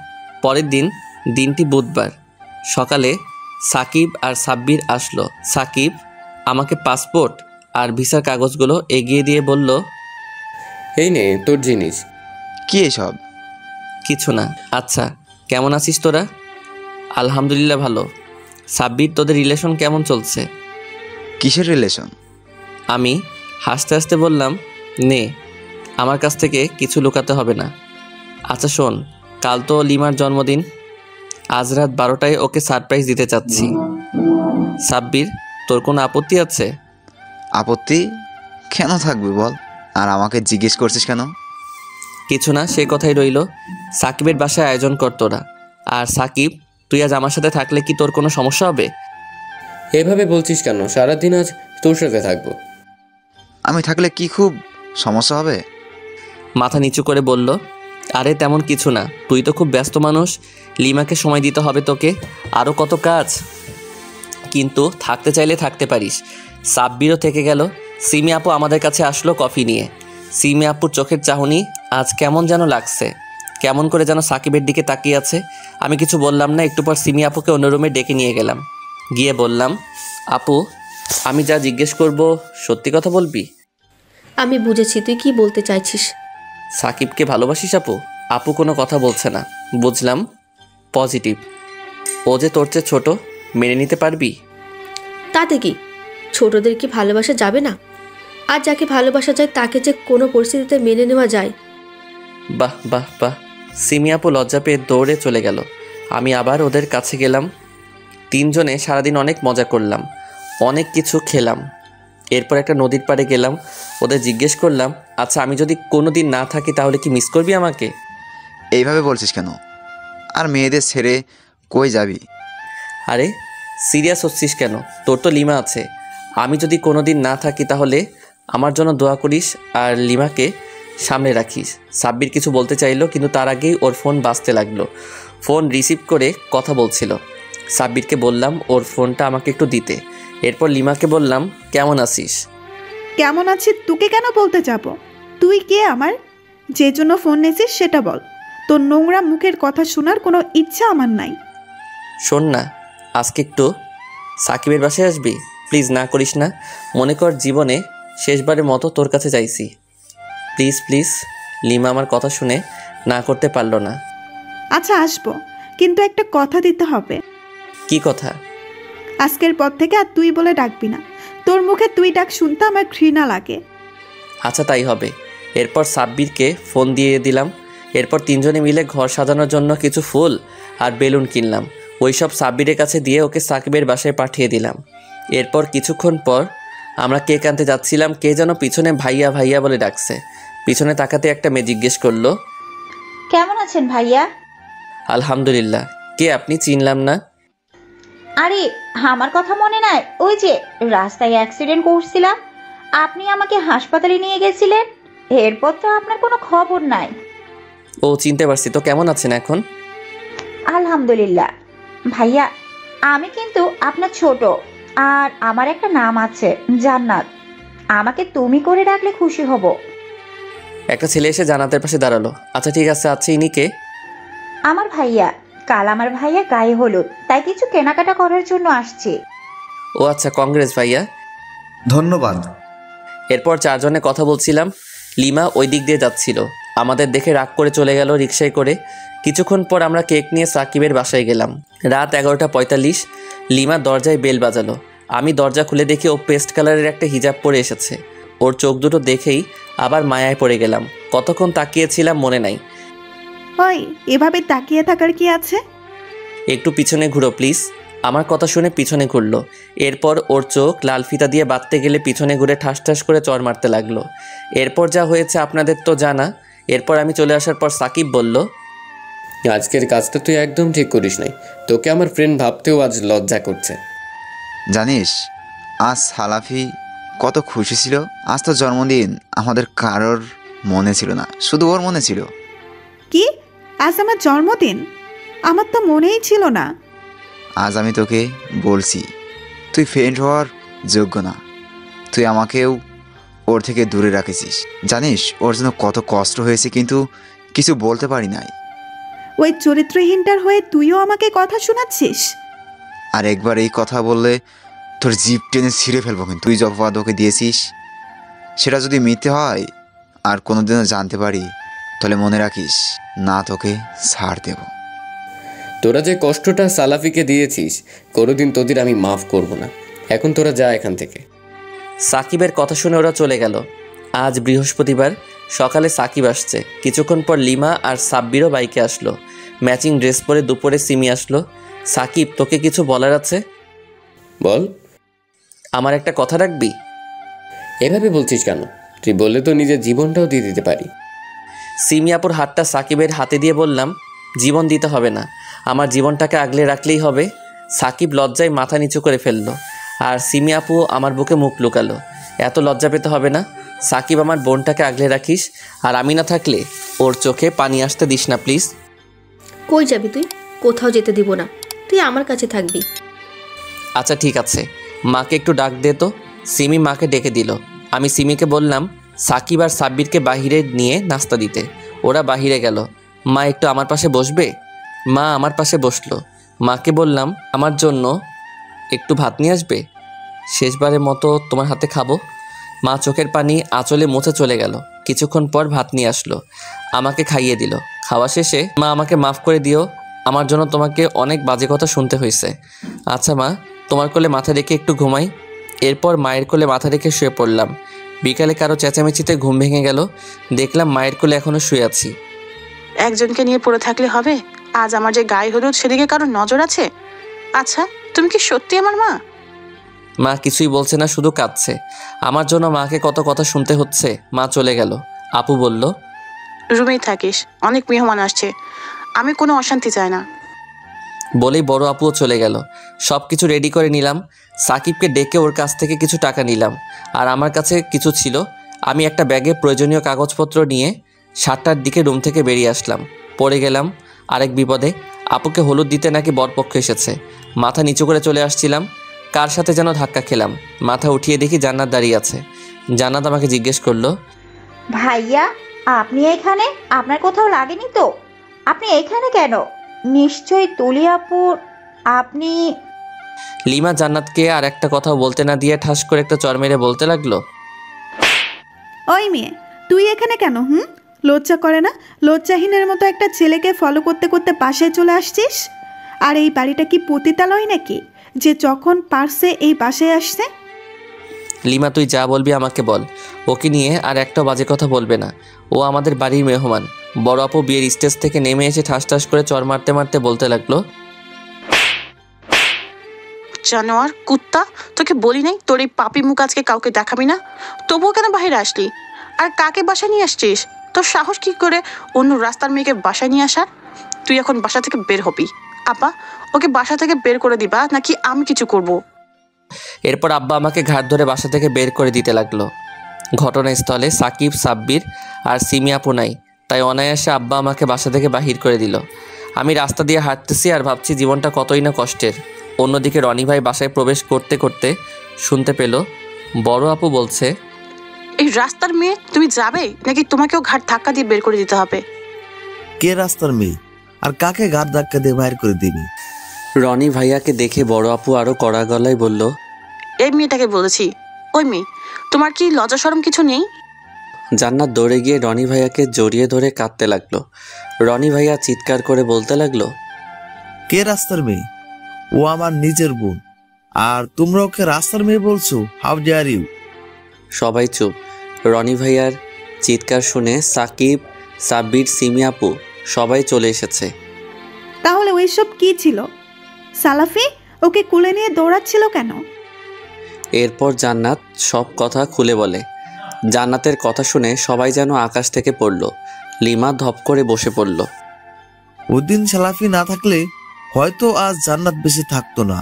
পরের দিন, দিনটি বুধবার, সকালে সাকিব আর সাব্বির আসলো। সাকিব আমাকে পাসপোর্ট আর ভিসার কাগজগুলো এগিয়ে দিয়ে বলল, এই নে তোর জিনিস। কি এসব? কিছু না। আচ্ছা, কেমন আছিস তোরা? আলহামদুলিল্লাহ ভালো। সাব্বির, তোদের রিলেশন কেমন চলছে? কিসের রিলেশন? আমি হাসতে হাসতে বললাম, নে। আমার কাছ থেকে কিছু লুকাতে হবে না। আচ্ছা শোন, কাল তো লিমার জন্মদিন। আজ রাত 12টায় ওকে সারপ্রাইজ দিতে চাচ্ছি। সাব্বির, তোর কোনো আপত্তি আছে? আপত্তি কেন থাকবে বল? আর আমাকে জিজ্ঞেস করছিস কেন? কিছু না, সে কথাই রইল। সাকিবের বাসায় আয়োজন কর তোরা। আর সাকিব, তুই আজ আমার সাথে থাকলে কি তোর কোনো সমস্যা হবে? এভাবে বলছিস কেন? সারাদিন আজ তোর সাথে থাকবো। আমি থাকলে কি খুব সমস্যা হবে? মাথা নিচু করে বলল, আরে তেমন কিছু না, তুই তো খুব ব্যস্ত মানুষ। লিমাকে সময় দিতে হবে তোকে, আরও কত কাজ। কিন্তু থাকতে চাইলে থাকতে পারিস। সাব্বিরও থেকে গেল। সিমি আপু আমাদের কাছে আসলো কফি নিয়ে। সিমি আপুর চোখের চাহনি আজ কেমন যেন লাগছে, কেমন করে যেন সাকিবের দিকে তাকিয়ে আছে। আমি কিছু বললাম না। একটু পর সিমি আপুকে অন্য রুমে ডেকে নিয়ে গেলাম। গিয়ে বললাম, আপু, আমি যা জিজ্ঞেস করব সত্যি কথা বলবি? আমি বুঝেছি তুই কি বলতে চাইছিস। সাকিবকে ভালোবাসিস আপু? আপু কোনো কথা বলছে না। বুঝলাম, পজিটিভ। ও যে তোর চেয়ে ছোট, মেনে নিতে পারবি? তাতে কি, ছোটদের কি ভালোবাসা যাবে না? আর যাকে ভালোবাসা যায় তাকে যে কোনো পরিস্থিতিতে মেনে নেওয়া যায়। বাহ বাহ বাহ। সিমি আপু লজ্জা পেয়ে দৌড়ে চলে গেল। আমি আবার ওদের কাছে গেলাম। তিনজনে সারাদিন অনেক মজা করলাম, অনেক কিছু খেলাম। এরপর একটা নদীর পাড়ে গেলাম। ওদের জিজ্ঞেস করলাম, আচ্ছা আমি যদি কোনো দিন না থাকি তাহলে কি মিস করবি আমাকে? এইভাবে বলছিস কেন? আর মেয়েদের ছেড়ে কই যাবি? আরে সিরিয়াস হচ্ছিস কেন? তোর তো লিমা আছে। আমি যদি কোনো দিন না থাকি তাহলে আমার জন্য দোয়া করিস আর লিমাকে সামনে রাখিস। সাব্বির কিছু বলতে চাইলো, কিন্তু তার আগেই ওর ফোন বাজতে লাগলো। ফোন রিসিভ করে কথা বলছিল। সাব্বিরকে বললাম ওর ফোনটা আমাকে একটু দিতে। এরপর লিমাকে বললাম, কেমন আছিস? কেমন আছি তোকে কেন বলতে যাব? তুই কে আমার? যে জন্য ফোন নিয়েছিস সেটা বল। তোর নোংরা মুখের কথা শোনার কোনো ইচ্ছা আমার নাই। শোন না, আজকে একটু সাকিবের বাসায় আসবি? প্লিজ, না করিস না। মনে কর জীবনে শেষবারের মতো তোর কাছে যাইছি। Please please. লিমা আমার কথা শুনে না করতে পারলো না। আচ্ছা আসবো, কিন্তু একটা কথা দিতে হবে। কি কথা? আজকের পর থেকে আর তুই বলে ডাকবি না। তোর মুখে তুই ডাক শুনতে আমার ঘৃণা লাগে। আচ্ছা তাই হবে। এরপর সাব্বিরকে ফোন দিয়ে দিলাম। এরপর তিনজনে মিলে ঘর সাজানোর জন্য কিছু ফুল আর বেলুন কিনলাম। ওই সব সাব্বিরের কাছে দিয়ে ওকে সাকিবের বাসায় পাঠিয়ে দিলাম। এরপর কিছুক্ষণ পর আমরা কেক আনতে যাচ্ছিলাম। কে যেন পিছনে ভাইয়া ভাইয়া বলে ডাকছে। পিছনে তাকাতে একটা মেয়ে জিজ্ঞেস করলো, কেমন আছেন ভাইয়া? আলহামদুলিল্লাহ। কে আপনি? চিনলাম না। আরে আমার কথা মনে নাই? ওই যে রাস্তায় অ্যাক্সিডেন্ট করছিলাম, আপনি আমাকে হাসপাতালে নিয়ে গেছিলেন, এরপর তো আপনার কোনো খবর নাই। ও চিনতে পারছি। তো কেমন আছেন এখন? আলহামদুলিল্লাহ। ভাইয়া আমি কিন্তু আপনার ছোট, আর আমার একটা নাম আছে জান্নাত। আমাকে তুমি করে ডাকলে খুশি হব। একটা ছেলে এসে জান্নাতের পাশে দাঁড়ালো। আচ্ছা ঠিক আছে। আচ্ছা ইনি কে? আমার ভাইয়া। কাল আমার ভাইয়া গায়ে হলুদ, তাই কিছু কেনাকাটা করার জন্য আসছি। ও আচ্ছা, কংগ্রেস ভাইয়া। ধন্যবাদ। এরপর চারজনে কথা বলছিলাম। লিমা ওই দিক দিয়ে যাচ্ছিল, আমাদের দেখে রাগ করে চলে গেল রিকশায় করে। কিছুক্ষণ পর আমরা কেক নিয়ে সাকিবের বাসায় গেলাম। রাত 11:45। লিমা দরজায় বেল বাজালো। আমি দরজা খুলে দেখি ও পেস্ট কালারের একটা হিজাব পরে এসেছে। ওর চোখ দুটো দেখেই আবার মায়ায় পড়ে গেলাম। কতক্ষণ তাকিয়েছিলাম মনে নাই। ওই এভাবে তাকিয়ে থাকার কি আছে? একটু পিছনে ঘুরো প্লিজ। আমার কথা শুনে পিছনে ঘুরলো। এরপর ওর চোখ লাল ফিতা দিয়ে বাঁধতে গেলে পিছনে ঘুরে ঠাস ঠাস করে চড় মারতে লাগলো। এরপর যা হয়েছে আপনাদের তো জানা। এরপর আমি চলে আসার পর সাকিব বলল, আজকের কাজটা তুই একদম ঠিক করিস নাই। তোকে আমার ফ্রেন্ড ভাবতেও আজ লজ্জা করছে। জানিস আজ সালাফি কত খুশি ছিল। আজ তো জন্মদিন আমাদের কারোর মনে ছিল না, শুধু ওর মনে ছিল। কি? আজ আমার জন্মদিন? আমার তো মনেই ছিল না। আজ আমি তোকে বলছি তুই ফ্রেন্ড হওয়ার যোগ্য না। তুই আমাকেও ওর থেকে দূরে রাখেছিস। জানিস ওর জন্য কত কষ্ট হয়েছে, কিন্তু কিছু বলতে পারি নাই। ওই চরিত্রহীনটার হয়ে তুইও আমাকে কথা শোনাচ্ছিস? আর একবার এই কথা বললে তোর জিভ টেনে ছিঁড়ে ফেলবো। কিন্তু তুই যে অপবাদ ওকে দিয়েছিস সেটা যদি মিথ্যে হয় আর কোনোদিনও জানতে পারি, তাহলে মনে রাখিস না তোকে ছাড় দেব। তোরা যে কষ্টটা সালাফিকে দিয়েছিস কোনোদিন তোদের আমি মাফ করব না। এখন তোরা যা এখান থেকে। সাকিবের কথা শুনে ওরা চলে গেল। আজ বৃহস্পতিবার, সকালে সাকিব আসছে, কিছুক্ষণ পর লিমা আর সাব্বিরও বাইকে আসলো। ম্যাচিং ড্রেস পরে দুপুরে সিমি আসলো। সাকিব, তোকে কিছু বলার আছে। বল। আমার একটা কথা রাখবি? এভাবে বলছিস কেন? তুই বললে তো নিজের জীবনটাও দিয়ে দিতে পারি। সিমি আপুর হাতটা সাকিবের হাতে দিয়ে বললাম, জীবন দিতে হবে না, আমার জীবনটাকে আগলে রাখলেই হবে। সাকিব লজ্জায় মাথা নিচু করে ফেললো, আর সিমি আপু আমার বুকে মুখ লুকালো। এত লজ্জা পেতে হবে না। সাকিব, আমার বোনটাকে আগলে রাখিস, আর আমি না থাকলে ওর চোখে পানি আসতে দিস না প্লিজ। কই যাবি তুই? কোথাও যেতে দিব না, তুই আমার কাছে থাকবি। আচ্ছা ঠিক আছে, মাকে একটু ডাক দে তো। সিমি মাকে ডেকে দিল। আমি সিমিকে বললাম সাকিব আর সাব্বিরকে বাহিরে নিয়ে নাস্তা দিতে। ওরা বাহিরে গেল। মা একটু আমার পাশে বসবে? মা আমার পাশে বসলো। মাকে বললাম আমার জন্য একটু ভাত নিয়ে আসবে, শেষবারের মতো তোমার হাতে খাবো। মা চোখের পানি আঁচলে মুছে চলে গেল। কিছুক্ষণ পর ভাত নিয়ে আসলো, আমাকে খাইয়ে দিল। খাওয়া শেষে, মা আমাকে মাফ করে দিও, আমার জন্য তোমাকে অনেক বাজে কথা শুনতে হয়েছে। আচ্ছা মা, তোমার কোলে মাথা রেখে একটু ঘুমাই। এরপর মায়ের কোলে মাথা রেখে শুয়ে পড়লাম। বিকালে কারো চেঁচামেচিতে ঘুম ভেঙে গেল। দেখলাম মায়ের কোলে এখনো শুয়ে আছি। একজনকে নিয়ে পড়ে থাকলে হবে? আজ আমার যে গায়ে হলুদ, সেদিকে কারো নজর আছে? আচ্ছা, তুমি কি সত্যি আমার মা? মা কিছুই বলছে না, শুধু কাঁদছে। আমার জন্য মাকে কত কথা শুনতে হচ্ছে। মা চলে গেল। আপু বলল, রুমেই থাকিস, অনেক মেহমান আসছে, আমি কোনো অশান্তি চাই না। বলেই বড় আপুও চলে গেল। সব কিছু রেডি করে নিলাম। সাকিবকে ডেকে ওর কাছ থেকে কিছু টাকা নিলাম, আর আমার কাছে কিছু ছিল। আমি একটা ব্যাগে প্রয়োজনীয় কাগজপত্র নিয়ে 7টার দিকে রুম থেকে বেরিয়ে আসলাম। পড়ে গেলাম আরেক বিপদে। আপুকে হলুদ দিতে নাকি বরপক্ষ এসেছে। মাথা নিচু করে চলে আসছিলাম, কার সাথে যেন ধাক্কা খেলাম। মাথা উঠিয়ে দেখি জান্নাত দাঁড়িয়ে আছে। জান্নাত আমাকে জিজ্ঞেস করলো, ভাইয়া আপনি এখানে? আপনার কোথাও লাগেনি তো? আপনি এখানে কেন? নিশ্চয়ই তুলি আপুর। আপনি? লিমা জান্নাতকে আর একটা কথা বলতে না দিয়ে ঠাস করে একটা চর মেরে বলতে লাগলো, ওই মেয়ে, তুই এখানে কেন? লজ্জা করে না? লজ্জাহীনের মতো একটা ছেলেকে ফলো করতে করতে বাসায় চলে আসছিস? আর এই বাড়িটা কি পতিতালয় নাকি যে যখন পারছে এই বাসায় আসছে? লিমা তুই যা বলবি আমাকে বল, ওকে নিয়ে আর একটা বাজে কথা বলবে না। ও আমাদের বাড়ির মেহমান। বড় আপু বিয়ের স্টেজ থেকে নেমে এসে ঠাস ঠাস করে চর মারতে মারতে বলতে লাগলো, জানোয়ার কুত্তা, তোকে বলি নাই তোর এই পাপি মুখ আজকে কাউকে দেখাবি না? তবুও কেন বাইরে আসলি? আর কাকে বাসায় নিয়ে আসছিস? তোর সাহস কি করে অন্য রাস্তার মেয়েকে বাসায় নিয়ে আসার? তুই এখন বাসা থেকে বের হবি। আপা, ওকে বাসা থেকে বের করে দিবা নাকি আমি কিছু করব? এরপর আব্বা আমাকে ঘাট ধরে বাসা থেকে বের করে দিতে লাগলো। ঘটনাস্থলে সাকিব, সাব্বির আর সিমি আপু নাই, তাই অনায়াসে আব্বা আমাকে বাসা থেকে বাহির করে দিল। আমি রাস্তা দিয়ে হাঁটতেছি আর ভাবছি জীবনটা কতই না কষ্টের। অন্যদিকে রনি ভাই বাসায় প্রবেশ করতে করতে শুনতে পেল বড় আপু বলছে, এই রাস্তার মেয়ে তুমি যাবে নাকি তোমাকেও ঘাট ধাক্কা দিয়ে বের করে দিতে হবে? কে রাস্তার মেয়ে আর কাকে ঘাট ধাক্কা দিয়ে বাইর করে দিবি? রনি ভাইয়াকে দেখে বড় আপু আরো কড়া গলায় বলল, এই মেয়েটাকে বলেছি। ওই মেয়ে, তোমার কি লজ্জা শরম কিছু নেই? জান্নাত দৌড়ে গিয়ে রনি ভাইয়াকে জড়িয়ে ধরে কাঁদতে লাগলো। রনি ভাইয়া চিৎকার করে বলতে লাগলো, কে রাস্তার মেয়ে? ও আমার নিজের বোন, আর তোমরা ওকে রাস্তার মেয়ে বলছো? How dare you! সবাই চুপ। রনি ভাইয়ার চিৎকার শুনে সাকিব, সাব্বির, সিমি আপু সবাই চলে এসেছে। তাহলে ওইসব কি ছিল? সালাফি ওকে কুলে নিয়ে দৌড়াচ্ছিল কেন? এরপর জান্নাত সব কথা খুলে বলে। জান্নাতের কথা শুনে সবাই যেন আকাশ থেকে পড়ল। লিমা ধপ করে বসে পড়ল। ওদিন সালাফি না থাকলে হয়তো আজ জান্নাত বেঁচে থাকতো না।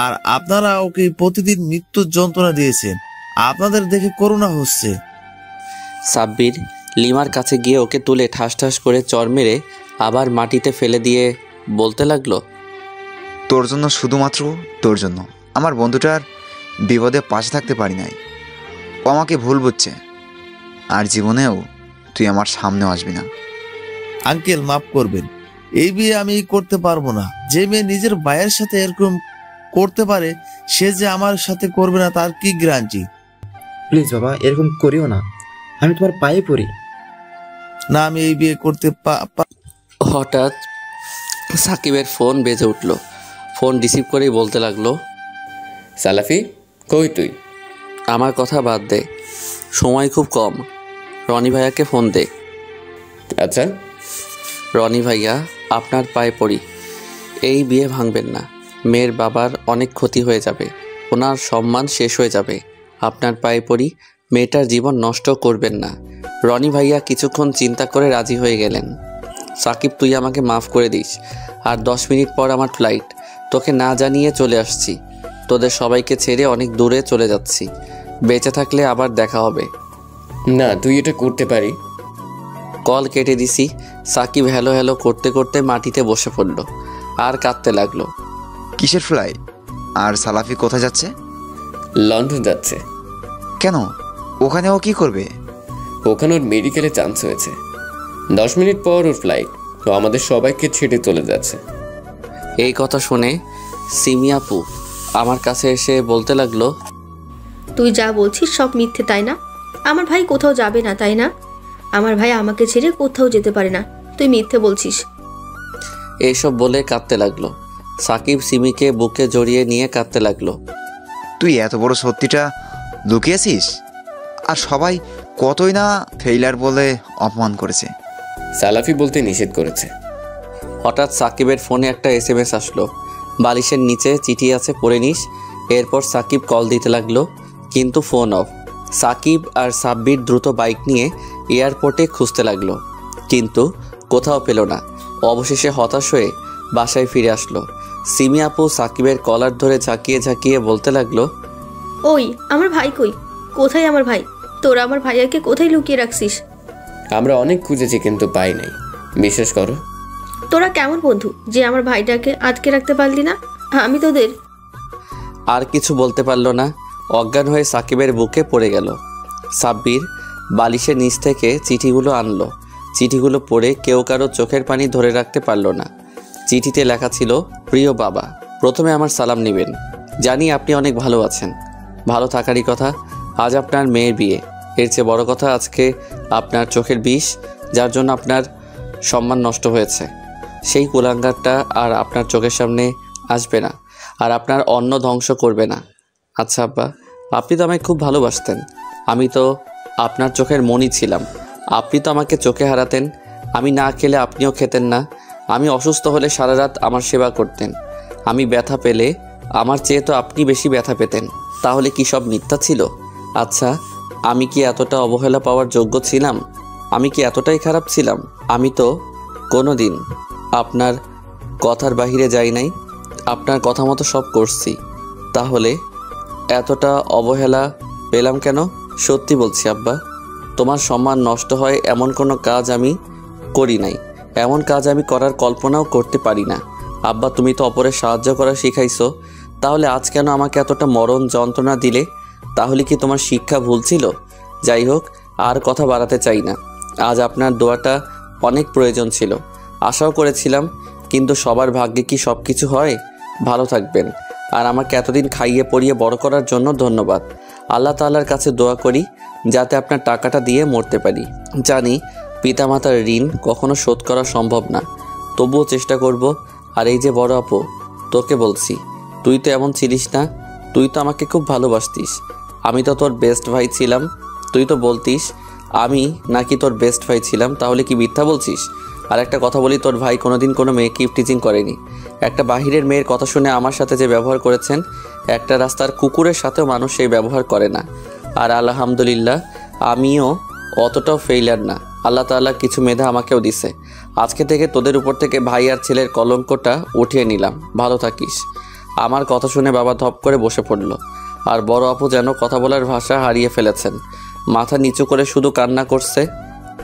আর আপনারা ওকে প্রতিদিন মৃত্যুর যন্ত্রণা দিয়েছেন। আপনাদের দেখে করুণা হচ্ছে। সাব্বির লিমার কাছে গিয়ে ওকে তুলে ঠাস ঠাস করে চর মেরে আবার মাটিতে ফেলে দিয়ে বলতে লাগলো, তোর জন্য, শুধুমাত্র তোর জন্য আমার বন্ধুটার বিপদে পাশে থাকতে পারি নাই। ও আমাকে ভুল বুঝছে, আর জীবনেও তুই আমার সামনেও আসবি না। আঙ্কেল মাফ করবেন, এই বিয়ে আমি করতে পারবো না। যে মেয়ে নিজের ভাইয়ের সাথে এরকম করতে পারে, সে যে আমার সাথে করবে না তার কি গ্যারান্টি? প্লিজ বাবা, এরকম করিও না, আমি তোমার পায়ে পড়ি। না, আমি এই বিয়ে করতে হঠাৎ সাকিবের ফোন বেজে উঠল। ফোন রিসিভ করেই বলতে লাগলো, সালাফি, কই তুই? আমার কথা বাদ দে, সময় খুব কম। রনি ভাইয়াকে ফোন দে। আচ্ছা। রনি ভাইয়া, আপনার পায়ে পড়ি, এই বিয়ে ভাঙবেন না। মেয়ের বাবার অনেক ক্ষতি হয়ে যাবে, ওনার সম্মান শেষ হয়ে যাবে। আপনার পায়ে পড়ি, মেয়েটার জীবন নষ্ট করবেন না। রনি ভাইয়া কিছুক্ষণ চিন্তা করে রাজি হয়ে গেলেন। সাকিব, তুই আমাকে মাফ করে দিস। আর 10 মিনিট পর আমার ফ্লাইট, তোকে না জানিয়ে চলে আসছি। তোদের সবাইকে ছেড়ে অনেক দূরে চলে যাচ্ছি। বেঁচে থাকলে আবার দেখা হবে। না, তুই এটা করতে পারি। কল কেটে দিছি। সাকিব হ্যালো হ্যালো করতে করতে মাটিতে বসে পড়ল আর কাঁদতে লাগলো। কিসের ফ্লাইট? আর সালাফি কোথায় যাচ্ছে? লন্ডন যাচ্ছে। কেন? ওখানে ও কি করবে? ওখানে ওর মেডিকেলে চান্স হয়েছে। 10 মিনিট পর ওর ফ্লাইট, তো আমাদের সবাইকে ছেড়ে চলে যাচ্ছে। এই কথা শুনে সিমি আপু আমার কাছে এসে বলতে লাগলো, তুই যা বলছিস সব মিথ্যে, তাই না? আমার ভাই কোথাও যাবে না, তাই না? আমার ভাই আমাকে ছেড়ে কোথাও যেতে পারে না, তুই মিথ্যে বলছিস। এইসব বলে কাঁদতে লাগলো। সাকিব সিমিকে বুকে জড়িয়ে নিয়ে কাঁদতে লাগলো। তুই এত বড় সত্যিটা লুকিয়েছিস? আর সবাই কতই না ফেইলার বলে অপমান করেছে। সালাফি বলতে নিষেধ করেছে। হঠাৎ সাকিবের ফোনে একটা SMS আসলো, বালিশের নিচে চিঠি আছে, পড়ে নিস। এরপর সাকিব কল দিতে লাগলো, কিন্তু ফোন অফ। সাকিব আর সাব্বির দ্রুত বাইক নিয়ে এয়ারপোর্টে খুঁজতে লাগলো, কিন্তু কোথাও পেল না। অবশেষে হতাশ হয়ে বাসায় ফিরে আসলো। সিমি আপু সাকিবের কলার ধরে ঝাঁকিয়ে ঝাঁকিয়ে বলতে লাগলো, ওই আমার ভাই কই? কোথায় আমার ভাই? তোরা আমার ভাইয়াকে কোথায় লুকিয়ে রাখছিস? আমরা অনেক খুঁজেছি কিন্তু পাই নাই, বিশ্বাস করো। তোরা কেমন বন্ধু যে আমার ভাইটাকে আটকে রাখতে পারলি না? আমি তোদের। আর কিছু বলতে পারলো না, অজ্ঞান হয়ে সাকিবের বুকে পড়ে গেল। সাব্বির বালিশের নিচ থেকে চিঠিগুলো আনলো। চিঠিগুলো পড়ে কেউ কারো চোখের পানি ধরে রাখতে পারলো না। চিঠিতে লেখা ছিল, প্রিয় বাবা, প্রথমে আমার সালাম নেবেন। জানি আপনি অনেক ভালো আছেন, ভালো থাকারই কথা। আজ আপনার মেয়ের বিয়ে, এর চেয়ে বড় কথা আজকে আপনার চোখের বিষ, যার জন্য আপনার সম্মান নষ্ট হয়েছে, সেই কুলাঙ্গারটা আর আপনার চোখের সামনে আসবে না, আর আপনার অন্ন ধ্বংস করবে না। আচ্ছা আব্বা, আপনি তো আমায় খুব ভালোবাসতেন। আমি তো আপনার চোখের মণি ছিলাম। আপনি তো আমাকে চোখে হারাতেন। আমি না খেলে আপনিও খেতেন না। আমি অসুস্থ হলে সারা রাত আমার সেবা করতেন। আমি ব্যথা পেলে আমার চেয়ে তো আপনি বেশি ব্যথা পেতেন। তাহলে কি সব মিথ্যা ছিল? আচ্ছা, আমি কি এতটা অবহেলা পাওয়ার যোগ্য ছিলাম? আমি কি এতটাই খারাপ ছিলাম? আমি তো কোনো দিন আপনার কথার বাহিরে যাই নাই, আপনার কথা মতো সব করছি। তাহলে এতটা অবহেলা পেলাম কেন? সত্যি বলছি আব্বা, তোমার সম্মান নষ্ট হয় এমন কোনো কাজ আমি করি নাই, এমন কাজ আমি করার কল্পনাও করতে পারি না। আব্বা, তুমি তো অপরের সাহায্য করা শিখাইছো, তাহলে আজ কেন আমাকে এতটা মরণ যন্ত্রণা দিলে? তাহলে কি তোমার শিক্ষা ভুল ছিল? যাই হোক, আর কথা বাড়াতে চাই না। আজ আপনার দোয়াটা অনেক প্রয়োজন ছিল, আশাও করেছিলাম, কিন্তু সবার ভাগ্যে কি সব কিছু হয়? ভালো থাকবেন। আর আমাকে এতদিন খাইয়ে পরিয়ে বড় করার জন্য ধন্যবাদ। আল্লাহ তাআলার কাছে দোয়া করি যাতে আপনার টাকাটা দিয়ে মরতে পারি। জানি পিতামাতার ঋণ কখনো শোধ করা সম্ভব না, তবুও চেষ্টা করব। আর এই যে বড় আপু, তোকে বলছি, তুই তো এমন ছিলিস না, তুই তো আমাকে খুব ভালোবাসতিস। আমি তো তোর বেস্ট ভাই ছিলাম। তুই তো বলতিস আমি নাকি তোর বেস্ট ভাই ছিলাম, তাহলে কি মিথ্যা বলছিস? আর একটা কথা বলি, তোর ভাই কোনোদিন কোনো মেয়েকে ইফটিজিং করেনি। একটা বাহিরের মেয়ের কথা শুনে আমার সাথে যে ব্যবহার করেছেন, একটা রাস্তার কুকুরের সাথেও মানুষ সেই ব্যবহার করে না। আর আলহামদুলিল্লাহ, আমিও অতটাও ফেইলার না। আল্লাহ তাআলা কিছু মেধা আমাকেও দিছে। আজকে থেকে তোদের উপর থেকে ভাই আর ছেলের কলঙ্কটা উঠিয়ে নিলাম। ভালো থাকিস। আমার কথা শুনে বাবা ধপ করে বসে পড়ল। আর বড় আপু যেন কথা বলার ভাষা হারিয়ে ফেলেছেন, মাথা নিচু করে শুধু কান্না করছে।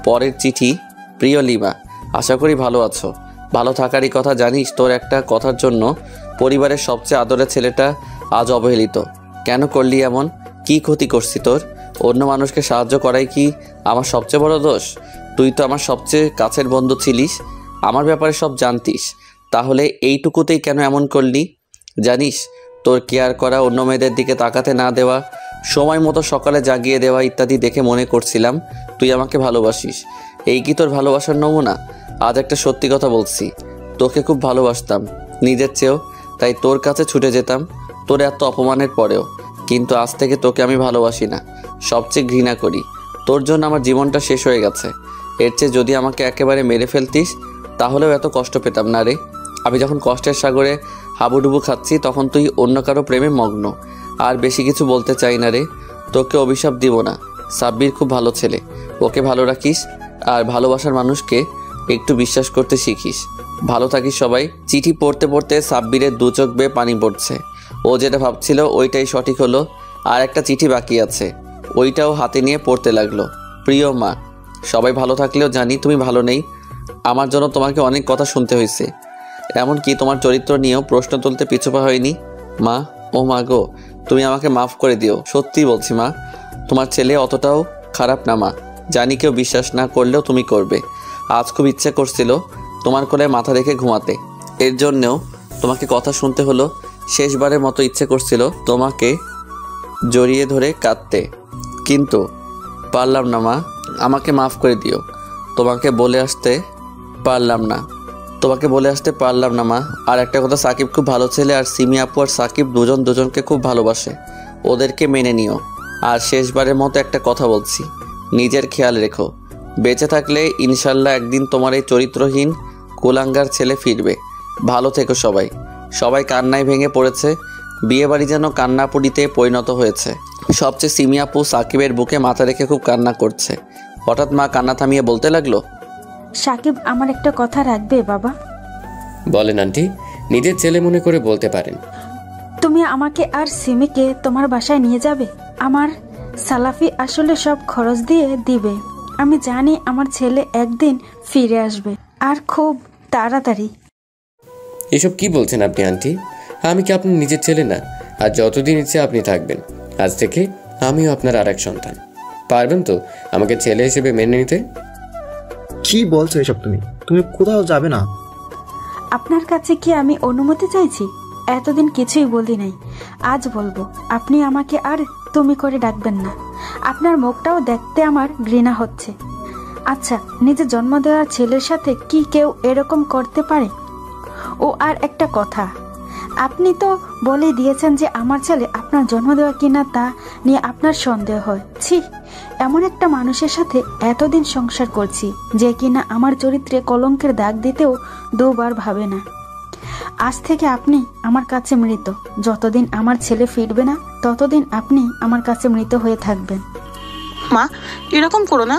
পরের চিঠি, প্রিয় লিমা, আশা করি ভালো আছো। ভালো থাকারই কথা। জানিস, তোর একটা কথার জন্য পরিবারের সবচেয়ে আদরের ছেলেটা আজ অবহেলিত। কেন করলি এমন? কি ক্ষতি করছি তোর? অন্য মানুষকে সাহায্য করাই কি আমার সবচেয়ে বড় দোষ? তুই তো আমার সবচেয়ে কাছের বন্ধু ছিলিস, আমার ব্যাপারে সব জানতিস, তাহলে এইটুকুতেই কেন এমন করলি? জানিস, তোর কেয়ার করা, অন্য মেয়েদের দিকে তাকাতে না দেওয়া, সময় মতো সকালে জাগিয়ে দেওয়া ইত্যাদি দেখে মনে করছিলাম তুই আমাকে ভালোবাসিস। এই কি তোর ভালোবাসার নমুনা? আজ একটা সত্যি কথা বলছি, তোকে খুব ভালোবাসতাম, নিজের চেয়েও। তাই তোর কাছে ছুটে যেতাম তোর এত অপমানের পরেও। কিন্তু আজ থেকে তোকে আমি ভালোবাসি না, সবচেয়ে ঘৃণা করি। তোর জন্য আমার জীবনটা শেষ হয়ে গেছে। এর চেয়ে যদি আমাকে একেবারে মেরে ফেলতিস তাহলেও এত কষ্ট পেতাম না রে। আমি যখন কষ্টের সাগরে হাবুডুবু খাচ্ছি তখন তুই অন্য কারো প্রেমে মগ্ন। আর বেশি কিছু বলতে চাই না রে। তোকে অভিশাপ দিব না। সাব্বির খুব ভালো ছেলে, ওকে ভালো রাখিস আর ভালোবাসার মানুষকে একটু বিশ্বাস করতে শিখিস। ভালো থাকিস সবাই। চিঠি পড়তে পড়তে সাব্বিরের দু চোখ বেয়ে পানি পড়ছে। ও যেটা ভাবছিল ওইটাই সঠিক হলো। আর একটা চিঠি বাকি আছে, ওইটাও হাতে নিয়ে পড়তে লাগলো। প্রিয় মা, সবাই ভালো থাকলেও জানি তুমি ভালো নেই। আমার জন্য তোমাকে অনেক কথা শুনতে হয়েছে, এমনকি তোমার চরিত্র নিয়েও প্রশ্ন তুলতে পিছুপা হয়নি। মা, ও মা গো, তুমি আমাকে মাফ করে দিও। সত্যি বলছি মা, তোমার ছেলে অতটাও খারাপ না মা। জানি কেউ বিশ্বাস না করলেও তুমি করবে। আজ খুব ইচ্ছে করছিল তোমার কোলে মাথা রেখে ঘুমাতে, এর জন্যেও তোমাকে কথা শুনতে হলো। শেষবারের মতো ইচ্ছে করছিল তোমাকে জড়িয়ে ধরে কাঁদতে, কিন্তু পারলাম না মা। আমাকে মাফ করে দিও। তোমাকে বলে আসতে পারলাম না মা। আর একটা কথা, সাকিব খুব ভালো ছেলে আর সিমি আপু আর সাকিব দুজন দুজনকে খুব ভালোবাসে। ওদেরকে মেনে নিও। আর শেষবারের মতো একটা কথা বলছি, নিজের খেয়াল রেখো। বেঁচে থাকলে ইনশাল্লাহ একদিন তোমার এই চরিত্রহীন কুলাঙ্গার ছেলে ফিরবে। ভালো থেকো সবাই। সবাই কান্নায় ভেঙে পড়েছে। বিয়েবাড়ি যেন কান্নাপুরিতে পরিণত হয়েছে। সবচেয়ে সিমি আপু সাকিবের বুকে মাথা রেখে খুব কান্না করছে। হঠাৎ মা কান্না থামিয়ে বলতে লাগলো, সাকিব আমার একটা কথা রাখবে বাবা? বলেন আন্টি, নিজের ছেলে মনে করে বলতে পারেন। তুমি আমাকে আর সিমিকে তোমার বাসায় নিয়ে যাবে? আমার সালাফি আসলে সব খরচ দিয়ে দিবে। আমি জানি আমার ছেলে একদিন ফিরে আসবে, আর খুব তাড়াতাড়ি। এসব কি বলছেন আপনি আন্টি? আমি কি আপনার নিজের ছেলে না? আর যতদিন ইচ্ছে আপনি থাকবেন। আজ থেকে আমিও আপনার আর এক সন্তান। পারবেন তো আমাকে ছেলে হিসেবে মেনে নিতে? কি বলছো এসব? তুমি কোথাও যাবে না? আপনার কাছে কি আমি অনুমতি চাইছি? এতদিন কিছুই বলি নাই, আজ বলবো। আপনি আমাকে আর তুমি করে ডাকবেন না। আপনার মুখটাও দেখতে আমার ঘৃণা হচ্ছে। আচ্ছা, নিজে জন্ম দেওয়া ছেলের সাথে কি কেউ এরকম করতে পারে? ও আর একটা কথা, আপনি তো বলে দিয়েছেন যে আমার ছেলে আপনার জন্ম দেওয়া কিনা তা নিয়ে আপনার সন্দেহ হয়। ছি, এমন একটা মানুষের সাথে এতদিন সংসার করছি যে কিনা আমার চরিত্রে কলঙ্কের দাগ দিতেও দুবার ভাবে না। আজ থেকে আপনি আমার কাছে মৃত। যতদিন আমার ছেলে ফিরবে না ততদিন আপনি আমার কাছে মৃত হয়ে থাকবেন। মা, এরকম করো না।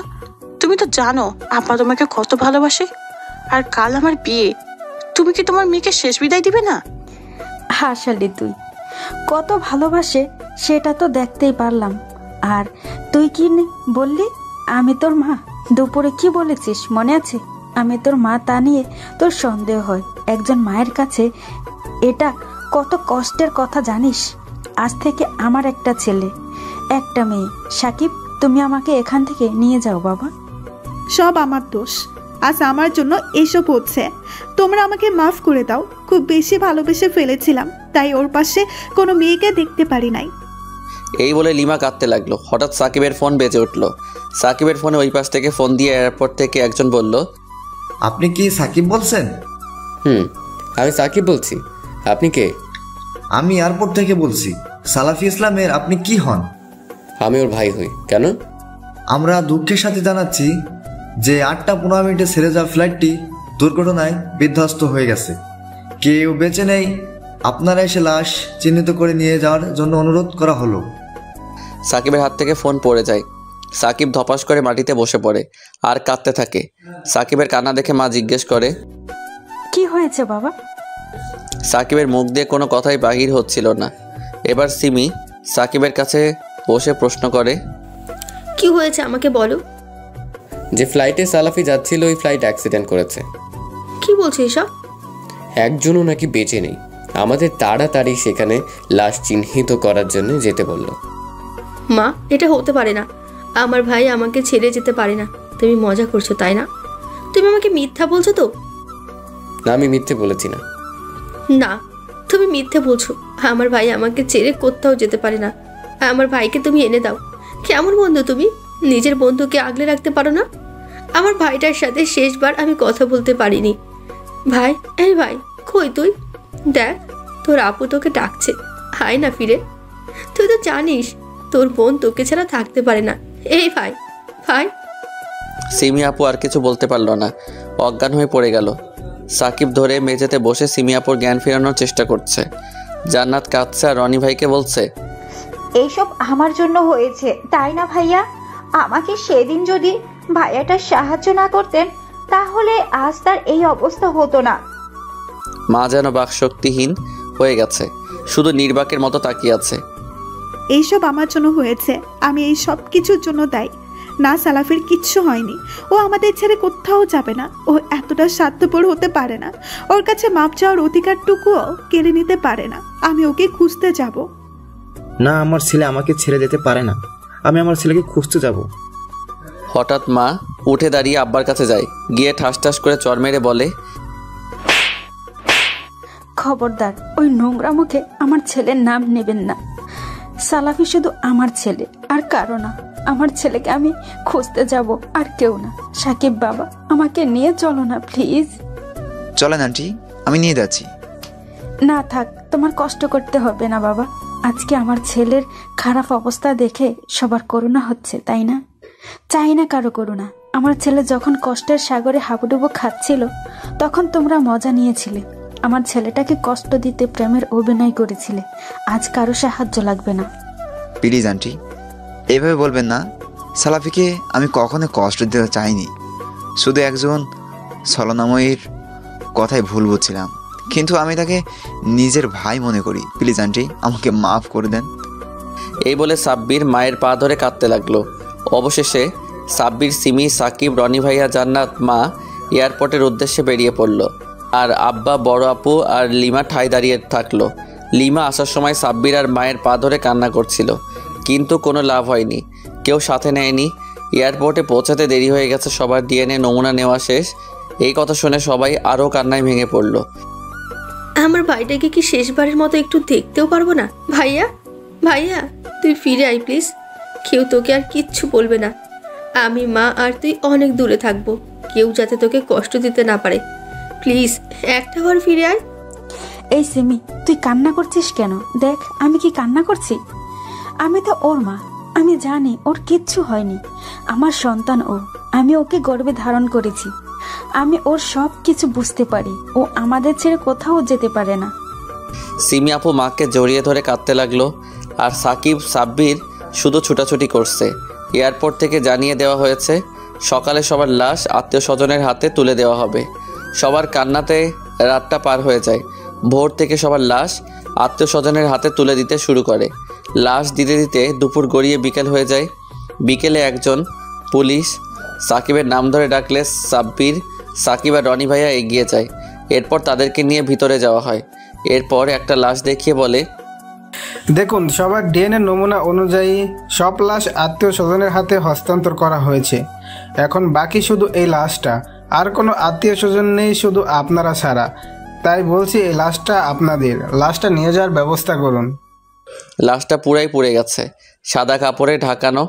তুমি তো জানো আপা তোমাকে কত ভালোবাসে। আর কাল আমার বিয়ে, তুমি কি তোমার মেয়েকে শেষ বিদায় দিবে না? হাসালি, তুই কত ভালোবাসে সেটা তো দেখতেই পারলাম। আর তুই কি বললি আমি তোর মা? দুপুরে কি বলেছিস মনে আছে? আমি তোর মা তা নিয়ে তোর সন্দেহ হয়। একজন মায়ের কাছে এটা কত কষ্টের কথা জানিস? আজ থেকে আমার একটা ছেলে, একটা মেয়ে। সাকিব, তুমি আমাকে এখান থেকে নিয়ে যাও বাবা। সব আমার দোষ। আজ আমার জন্য এসব হচ্ছে। তোমরা আমাকে মাফ করে দাও। খুব বেশি ভালোবেসে ফেলেছিলাম, তাই ওর পাশে কোনো মেয়েকে দেখতে পারি নাই। এই বলে লিমা কাঁদতে লাগলো। হঠাৎ সাকিবের ফোন বেজে উঠলো। সাকিবের ফোনে ওই পাশ থেকে ফোন দিয়ে এয়ারপোর্ট থেকে একজন বলল, আপনি কি সাকিব বলছেন? আমি সাকিব বলছি। আপনি কে? আমি এয়ারপোর্ট থেকে বলছি। সালাফি ইসলামের আপনি কি হন? আমি ওর ভাই হই। কেন? আমরা দুঃখের সাথে জানাচ্ছি যে 8:15 ছেড়ে যাওয়া ফ্লাইটটি দুর্ঘটনায় বিধ্বস্ত হয়ে গেছে। কেউ বেঁচে নেই। আপনারা এসে লাশ চিহ্নিত করে নিয়ে যাওয়ার জন্য অনুরোধ করা হলো। সাকিবের হাত থেকে ফোন পড়ে যায়। সাকিব ধপাস করে মাটিতে বসে পড়ে আর কাঁদতে থাকে। সাকিবের কান্না দেখে মা জিজ্ঞেস করে, কি হয়েছে বাবা? সাকিবের মুখ দিয়ে কোনো কথাই বাহির হচ্ছিল না। এবার সিমি সাকিবের কাছে বসে প্রশ্ন করে, কি হয়েছে আমাকে বলো। যে ফ্লাইটে সালাফি যাচ্ছিল ওই ফ্লাইট অ্যাক্সিডেন্ট করেছে। কি বলছো এসব? একজনও নাকি বেঁচে নেই। আমাদের তাড়াতাড়ি সেখানে লাশ চিহ্নিত করার জন্য যেতে বলল। মা, এটা হতে পারে না। আমার ভাই আমাকে ছেড়ে যেতে পারে না। তুমি মজা করছো তাই না? তুমি আমাকে মিথ্যা বলছো তো? না, আমি মিথ্যে বলেছি না। না, তুমি মিথ্যে বলছো। আমার ভাই আমাকে ছেড়ে কোথাও যেতে পারে না। আমার ভাইকে তুমি এনে দাও। কেমন বন্ধু তুমি? নিজের বন্ধুকে আগলে রাখতে পারো না? আমার ভাইটার সাথে শেষবার আমি কথা বলতে পারিনি। ভাই, এই ভাই, কই তুই? দেখ, তোর আপু তোকে ডাকছে। আয় না ফিরে। তুই তো জানিস তোর বোন তোকে ছাড়া থাকতে পারে না। এই ভাই, ভাই। সিমি আপু আর কিছু বলতে পারল না, অজ্ঞান হয়ে পড়ে গেল। সাকিব ধরে মেঝেতে বসে সিমি আপুর জ্ঞান ফেরানোর চেষ্টা করছে। জান্নাত কাঁদছে আর রনি ভাইকে বলছে, এইসব আমার জন্য হয়েছে, তাই না ভাইয়া? আমাকে সেদিন যদি ভাইয়াটা সাহায্য না করতেন তাহলে আজ তার এই অবস্থা হতো না। মা যেন বাকশক্তিহীন হয়ে গেছে, শুধু নির্বাকের মতো তাকিয়ে আছে। এইসব আমার জন্য হয়েছে, আমি এই সব কিছুর জন্য দায়ী। না, সালাফের কিচ্ছু হয়নি। ও আমাদের ছেড়ে কোথাও যাবে না। ও এতটা স্বার্থপর হতে পারে না। ওর কাছে মাপ চাওয়ার অধিকারটুকুও কেড়ে নিতে পারে না। আমি ওকে খুঁজতে যাব। না, আমার ছেলে আমাকে ছেড়ে যেতে পারে না। আমি আমার ছেলেকে খুঁজতে যাব। হঠাৎ মা উঠে দাঁড়িয়ে আব্বার কাছে যায়, গিয়ে ঠাস ঠাস করে চর মেরে বলে, খবরদার ওই নোংরা মুখে আমার ছেলের নাম নেবেন না। সালাফি শুধু আমার ছেলে, আর কারো না। আমার ছেলেকে আমি খুঁজতে যাব, আর কেউ না। সাকিব বাবা, আমাকে নিয়ে চলো না প্লিজ। চলেন আন্টি, আমি নিয়ে যাচ্ছি। না থাক, তোমার কষ্ট করতে হবে না বাবা। আজকে আমার ছেলের খারাপ অবস্থা দেখে সবার করুণা হচ্ছে, তাই না? চাই না কারো করুণা। আমার ছেলে যখন কষ্টের সাগরে হাবুডুবু খাচ্ছিল তখন তোমরা মজা নিয়েছিলে। আমার ছেলেটাকে কষ্ট দিতে প্রেমের অভিনয় করেছিলে। আজ কারো সাহায্য লাগবে না। প্লিজ আন্টি, এভাবে বলবেন না। সালাফিকে আমি কখনো কষ্ট দিতে চাইনি। শুধু একজন ছলনাময়ীর কথাই ভুল বুঝছিলাম, কিন্তু আমি তাকে নিজের ভাই মনে করি। প্লিজ আন্টি, আমাকে মাফ করে দেন। এই বলে সাব্বির মায়ের পা ধরে কাঁদতে লাগলো। অবশেষে সাব্বির, সিমি, সাকিব, রনি ভাইয়া, জান্নাত মা এয়ারপোর্টের উদ্দেশ্যে বেরিয়ে পড়ল। আর আব্বা, বড় আপু আর লিমা ঠায় দাঁড়িয়ে থাকলো। লিমা আসার সময় সাব্বির আর মায়ের পা ধরে কান্না করছিল, কিন্তু কোনো লাভ হয়নি, কেউ সাথে নেয়নি। এয়ারপোর্টে পৌঁছাতে দেরি হয়ে গেছে, সবার ডিএনএ নমুনা নেওয়া শেষ। এই কথা শুনে সবাই আরও কান্নায় ভেঙে পড়ল। আমার ভাইটাকে কি শেষবারের মতো একটু দেখতেও পারবো না? ভাইয়া, ভাইয়া, তুই ফিরে আয় প্লিজ। কেউ তোকে আর কিচ্ছু বলবে না। আমি, মা আর তুই অনেক দূরে থাকবো। কেউ যাতে তোকে কষ্ট দিতে না পারে। প্লিজ একটা বার ফিরে আয়। এই সিমি, তুই কান্না করছিস কেন? দেখ আমি কি কান্না করছি? আমি তো ওর মা। আমি জানি ওর কিচ্ছু হয়নি। আমার সন্তান ও। আমি ওকে গর্ভে ধারণ করেছি। আমি ওর সব কিছু বুঝতে পারি। ও আমাদের ছেড়ে কোথাও যেতে পারে না। সিমি আপু মাকে জড়িয়ে ধরে কাঁদতে লাগলো, আর সাকিব, সাব্বির শুধু ছুটাছুটি করছে। এয়ারপোর্ট থেকে জানিয়ে দেওয়া হয়েছে সকালে সবার লাশ আত্মীয় স্বজনের হাতে তুলে দেওয়া হবে। সবার কান্নাতে রাতটা পার হয়ে যায়। ভোর থেকে সবার লাশ আত্মীয় স্বজনের হাতে তুলে দিতে শুরু করে। লাশ দিতে দিতে দুপুর গড়িয়ে বিকেল হয়ে যায়। বিকেলে একজন পুলিশ সাকিবের নাম ধরে ডাকলে সাব্বির, সাকিব আর রনি ভাইয়া এগিয়ে যায়। এরপর তাদেরকে নিয়ে ভিতরে যাওয়া হয়। এরপর একটা লাশ দেখিয়ে বলে, দেখুন, সবার ডিএনএ নমুনা অনুযায়ী সব লাশ আত্মীয় স্বজনের হাতে হস্তান্তর করা হয়েছে। এখন বাকি শুধু এই লাশটা। আর কোনো আত্মীয় স্বজন নেই, শুধু আপনারা ছাড়া। তাই বলছি, এই লাশটা আপনাদের। লাশটা নিয়ে যাওয়ার ব্যবস্থা করুন। লাশটা পুরাই পুড়ে গেছে, সাদা কাপড়ে ঢাকানো,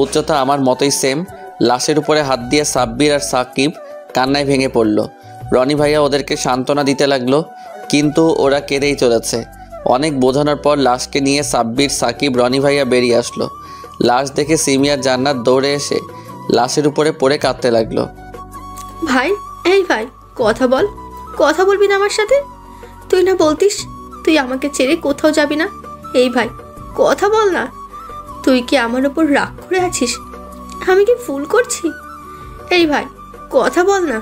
উচ্চতা আমার মতোই সেম। লাশের উপরে হাত দিয়ে সাব্বির আর সাকিব কান্নায় ভেঙে পড়ল। রনি ভাইয়া ওদেরকে সান্ত্বনা দিতে লাগলো, কিন্তু ওরা কেঁদেই চলেছে। অনেক বোঝানোর পর লাশকে নিয়ে সাব্বির, সাকিব, রনি ভাইয়া বেরিয়ে আসলো। লাশ দেখে সিমি আর জান্নাত দৌড়ে এসে লাশের উপরে পড়ে কাঁদতে লাগলো। ভাই, এই ভাই, কথা বল। কথা বলবি না আমার সাথে? তুই না বলতিস তুই আমাকে ছেড়ে কোথাও যাবি না? এই ভাই, কথা বল না। তুই কি আমার ওপর রাগ করে আছিস? আমি কি ভুল করছি? এই ভাই, কথা বল না।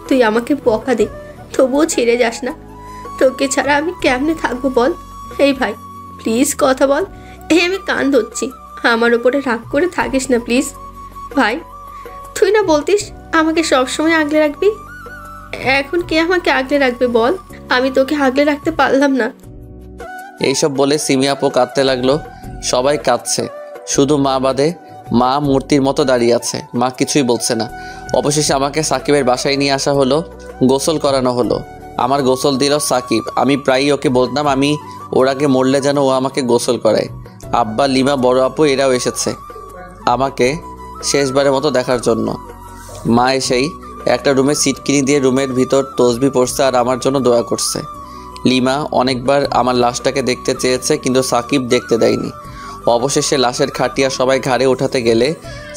তুই আমাকে বকা দে, তবুও ছেড়ে যাস না। তোকে ছাড়া আমি কেমনে থাকবো বল? এই ভাই, প্লিজ কথা বল। এই আমি কান ধরছি, আমার ওপরে রাগ করে থাকিস না প্লিজ। ভাই, তুই না বলতিস আমাকে সবসময় আগলে রাখবি? এখন কে আমাকে আগলে রাখবে বল? আমি তোকে আগলে রাখতে পারলাম না। এইসব বলে সিমি আপু কাঁদতে লাগলো। সবাই কাঁদছে, শুধু মা বাদে। মা মূর্তির মতো দাঁড়িয়ে আছে, মা কিছুই বলছে না। অবশেষে আমাকে সাকিবের বাসায় নিয়ে আসা হলো, গোসল করানো হলো। আমার গোসল দিল সাকিব। আমি প্রায়ই ওকে বলতাম আমি ওর আগে মরলে যেন ও আমাকে গোসল করায়। আব্বা, লিমা, বড় আপু এরাও এসেছে আমাকে শেষবারের মতো দেখার জন্য। মা এসেই একটা রুমে সিট কিনে দিয়ে রুমের ভিতর তসবি পড়ছে আর আমার জন্য দোয়া করছে। লিমা অনেকবার আমার লাশটাকে দেখতে চেয়েছে, কিন্তু সাকিব দেখতে দেয়নি। অবশেষে লাশের খাটিয়া সবাই ঘাড়ে ওঠাতে গেলে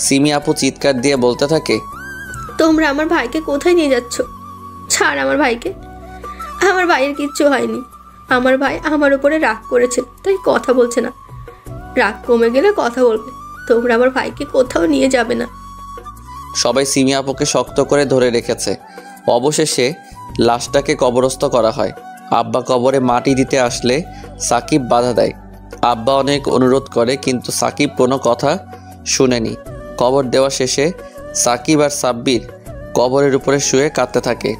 সিমি আপু চিৎকার দিয়ে বলতে থাকে, তোমরা আমার ভাইকে কোথায় নিয়ে যাচ্ছ? ছাড় আমার ভাইকে। আমার ভাইয়ের কিচ্ছু হয়নি। আমার ভাই আমার উপরে রাগ করেছে, তাই কথা বলছে না। রাগ কমে গেলে কথা বলবে। তোমরা আমার ভাইকে কোথাও নিয়ে যাবে না। সবাই সিমি আপুকে শক্ত করে ধরে রেখেছে। অবশেষে লাশটাকে কবরস্থ করা হয়। আব্বা কবরে মাটি দিতে আসলে সাকিব বাধা দেয়। আব্বা অনেক অনুরোধ করে, কিন্তু সাকিব কোনো কথা শুনেনি। কবর দেওয়া শেষে সাকিব আর সাব্বির কবরের উপরে শুয়ে কাঁদতে থাকে।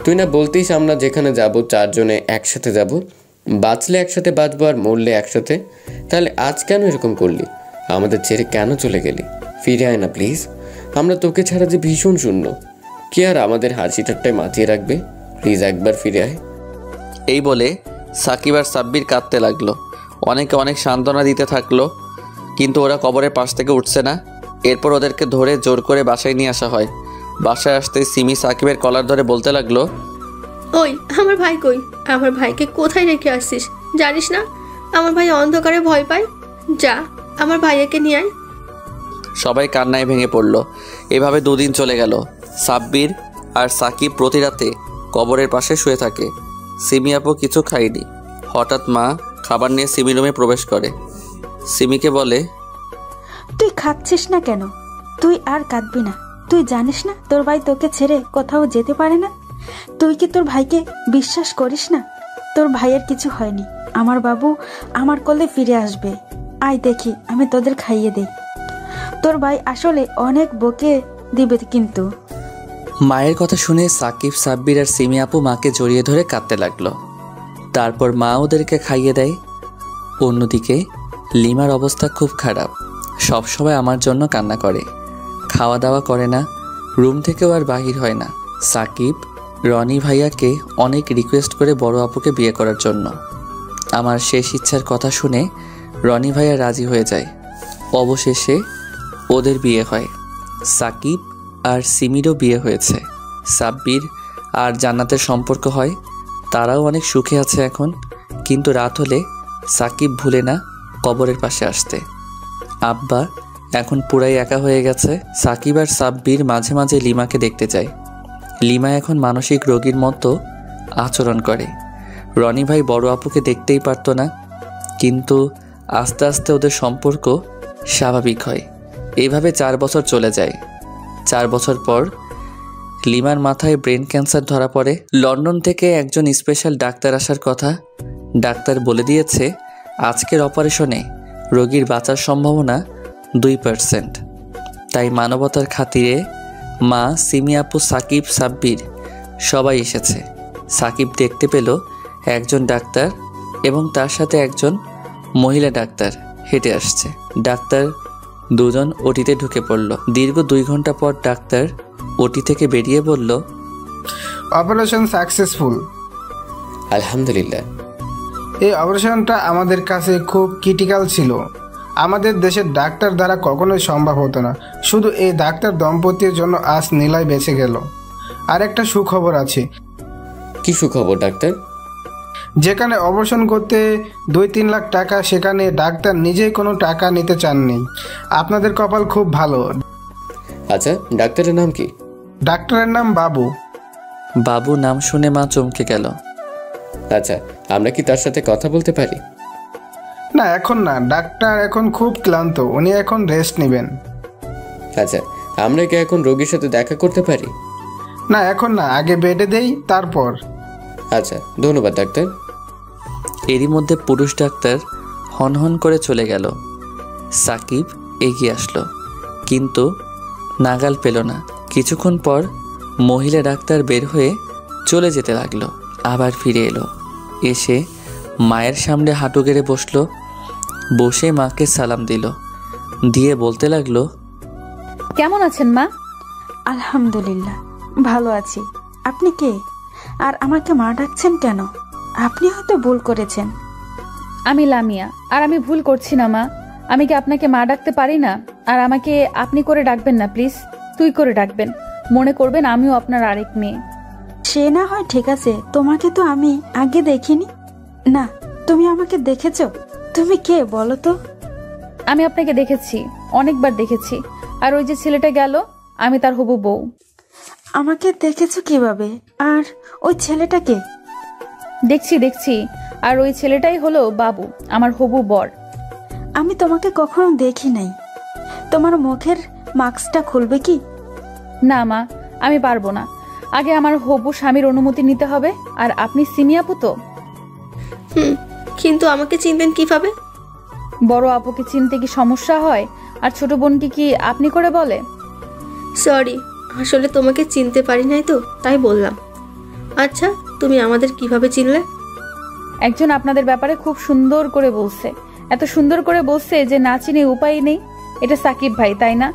তুই না বলতিস আমরা যেখানে যাব 4 জনে একসাথে যাব, বাঁচলে একসাথে বাঁচবো আর মরলে একসাথে? তাহলে আজ কেন এরকম করলি? আমাদের ছেড়ে কেন চলে গেলি? ফিরে আয় না প্লিজ। আমরা তোকে ছাড়া যে ভীষণ শূন্য। কি আর আমাদের হাসি ঠাট্টায় মাতিয়ে রাখবে? প্লিজ একবার ফিরে আয়। এই বলে সাকিব আর সাব্বির কাঁদতে লাগলো। অনেকে অনেক সান্ত্বনা দিতে থাকলো, কিন্তু ওরা কবরের পাশ থেকে উঠছে না। এরপর ওদেরকে ধরে জোর করে বাসায় নিয়ে আসা হয়। বাসায় আসতে সিমি সাকিবের কলার ধরে বলতে লাগলো, ওই আমার ভাই কই? আমার ভাইকে কোথায় রেখে আসছিস? জানিস না আমার ভাই অন্ধকারে ভয় পায়? যা আমার ভাইয়াকে নিয়ে আয়। সবাই কান্নায় ভেঙে পড়ল। এভাবে 2 দিন চলে গেল। সাব্বির আর সাকিব প্রতি রাতে কবরের পাশে শুয়ে থাকে। সিমি আপু কিছু খায়নি। হঠাৎ মা খাবার নিয়ে সিমি রুমে প্রবেশ করে। সিমিকে বলে, তুই খাচ্ছিস না কেন? তুই আর কাঁদবি না। তুই জানিস না তোর ভাই তোকে ছেড়ে কোথাও যেতে পারে না? তুই কি তোর ভাইকে বিশ্বাস করিস না? তোর ভাইয়ের কিছু হয়নি। আমার বাবু আমার কোলে ফিরে আসবে। আয় দেখি আমি তোদের খাইয়ে দেই। তোর ভাই আসলে অনেক বকে দিবে কিন্তু। মায়ের কথা শুনে সাকিব, সাব্বির আর সিমি আপু মাকে জড়িয়ে ধরে কাঁদতে লাগলো। তারপর মা ওদেরকে খাইয়ে দেয়। অন্যদিকে লিমার অবস্থা খুব খারাপ। সবসময় আমার জন্য কান্না করে, খাওয়া দাওয়া করে না, রুম থেকেও আর বাহির হয় না। সাকিব রনি ভাইয়াকে অনেক রিকোয়েস্ট করে বড় আপুকে বিয়ে করার জন্য। আমার শেষ ইচ্ছার কথা শুনে রনি ভাইয়া রাজি হয়ে যায়। অবশেষে ওদের বিয়ে হয়। সাকিব আর সিমিরও বিয়ে হয়েছে। সাব্বির আর জান্নাতের সম্পর্ক হয়। তারাও অনেক সুখে আছে এখন। কিন্তু রাত হলে সাকিব ভুলে না কবরের পাশে আসতে। আব্বা এখন পুরাই একা হয়ে গেছে। সাকিব আর সাব্বির মাঝে মাঝে লিমাকে দেখতে যায়। লিমা এখন মানসিক রোগীর মতো আচরণ করে। রনি ভাই বড় আপুকে দেখতেই পারতো না, কিন্তু আস্তে আস্তে ওদের সম্পর্ক স্বাভাবিক হয়। এইভাবে 4 বছর চলে যায়। 4 বছর পর লিমার মাথায় ব্রেন ক্যান্সার ধরা পড়ে। লন্ডন থেকে একজন স্পেশাল ডাক্তার আসার কথা। ডাক্তার বলে দিয়েছে আজকের অপারেশনে রোগীর বাঁচার সম্ভাবনা 2%। তাই মানবতার খাতিরে মা, সিমি আপু, সাকিব, সাব্বির সবাই এসেছে। সাকিব দেখতে পেল একজন ডাক্তার এবং তার সাথে একজন মহিলা ডাক্তার হেঁটে আসছে। ডাক্তার 2 জন ওটিতে ঢুকে পড়ল। দীর্ঘ 2 ঘন্টা পর ডাক্তার ওটি থেকে বেরিয়ে বলল, অপারেশন সাকসেসফুল। আলহামদুলিল্লাহ। এই অপারেশনটা আমাদের কাছে খুব ক্রিটিক্যাল ছিল। আমাদের দেশের ডাক্তার দ্বারা কখনোই সম্ভব হতো না। শুধু এই ডাক্তার দম্পতির জন্য আজ নীলায় বেঁচে গেল। আর একটা সুখবর আছে। কি সুখবর ডাক্তার? যেখানে অপারেশন করতে 2-3 লাখ টাকা, সেখানে ডাক্তার নিজেই কোনো টাকা নিতে চাননি। আপনাদের কপাল খুব ভালো। আচ্ছা, ডাক্তারের নাম কি? ডাক্তারের নাম বাবু। বাবু নাম শুনে মা চমকে গেল। আচ্ছা, আমরা কি তার সাথে কথা বলতে পারি? না, এখন না। ডাক্তার এখন খুব ক্লান্ত, উনি এখন রেস্ট নেবেন। আচ্ছা, আমরা কি এখন রোগীর সাথে দেখা করতে পারি? না, এখন না, আগে বেডে দেই তারপর। আচ্ছা, ধন্যবাদ ডাক্তার। এরই মধ্যে পুরুষ ডাক্তার হনহন করে চলে গেল। সাকিব এগিয়ে আসলো, কিন্তু নাগাল পেল না। কিছুক্ষণ পর মহিলা ডাক্তার বের হয়ে চলে যেতে লাগলো। আবার ফিরে এলো। এসে মায়ের সামনে হাঁটু গেড়ে বসলো। বসে মাকে সালাম দিল। দিয়ে বলতে লাগলো, কেমন আছেন মা? আলহামদুলিল্লাহ, ভালো আছি। আপনি কে? আর আমাকে মা ডাকছেন কেন? আপনি হয়তো ভুল করেছেন। আমি লামিয়া, আর আমি ভুল করছি না মা। আমি কি আপনাকে মা ডাকতে পারি না? আর আমাকে আপনি করে ডাকবেন না প্লিজ, তুই করে ডাকবেন। মনে করবেন আমিও আপনার আরেক মেয়ে। সে না হয় ঠিক আছে, তোমাকে তো আমি আগে দেখিনি। না, তুমি আমাকে দেখেছো? তুমি কে বলো তো? আমি আপনাকে দেখেছি, অনেকবার দেখেছি। আর ওই যে ছেলেটা গেল, আমি তার হবু বউ। আমাকে দেখেছো কিভাবে? আর ওই ছেলেটাকে? দেখছি। আর ওই ছেলেটাই হলো বাবু, আমার হবু বর। আমি তোমাকে কখনো দেখি নাই। তোমার মুখের মাস্কটা খুলবে কি? না মা, আমি পারবো না। আগে আমার হবু স্বামীর অনুমতি নিতে হবে। আর আপনি সিমি আপু তো? কিন্তু আমাকে চিনবেন কিভাবে? বড় আপুকে চিনতে কি সমস্যা হয়? আর ছোট বোনকে কি আপনি করে বলে? সরি, আসলে তোমাকে চিনতে পারি নাই তো, তাই বললাম। আচ্ছা, তুমি আমাদের কিভাবে চিনলে? একজন আপনাদের ব্যাপারে খুব সুন্দর করে বলছে, এত সুন্দর করে বলছে যে না চিনে উপায় নেই। এটা সাকিব ভাই, তাই না?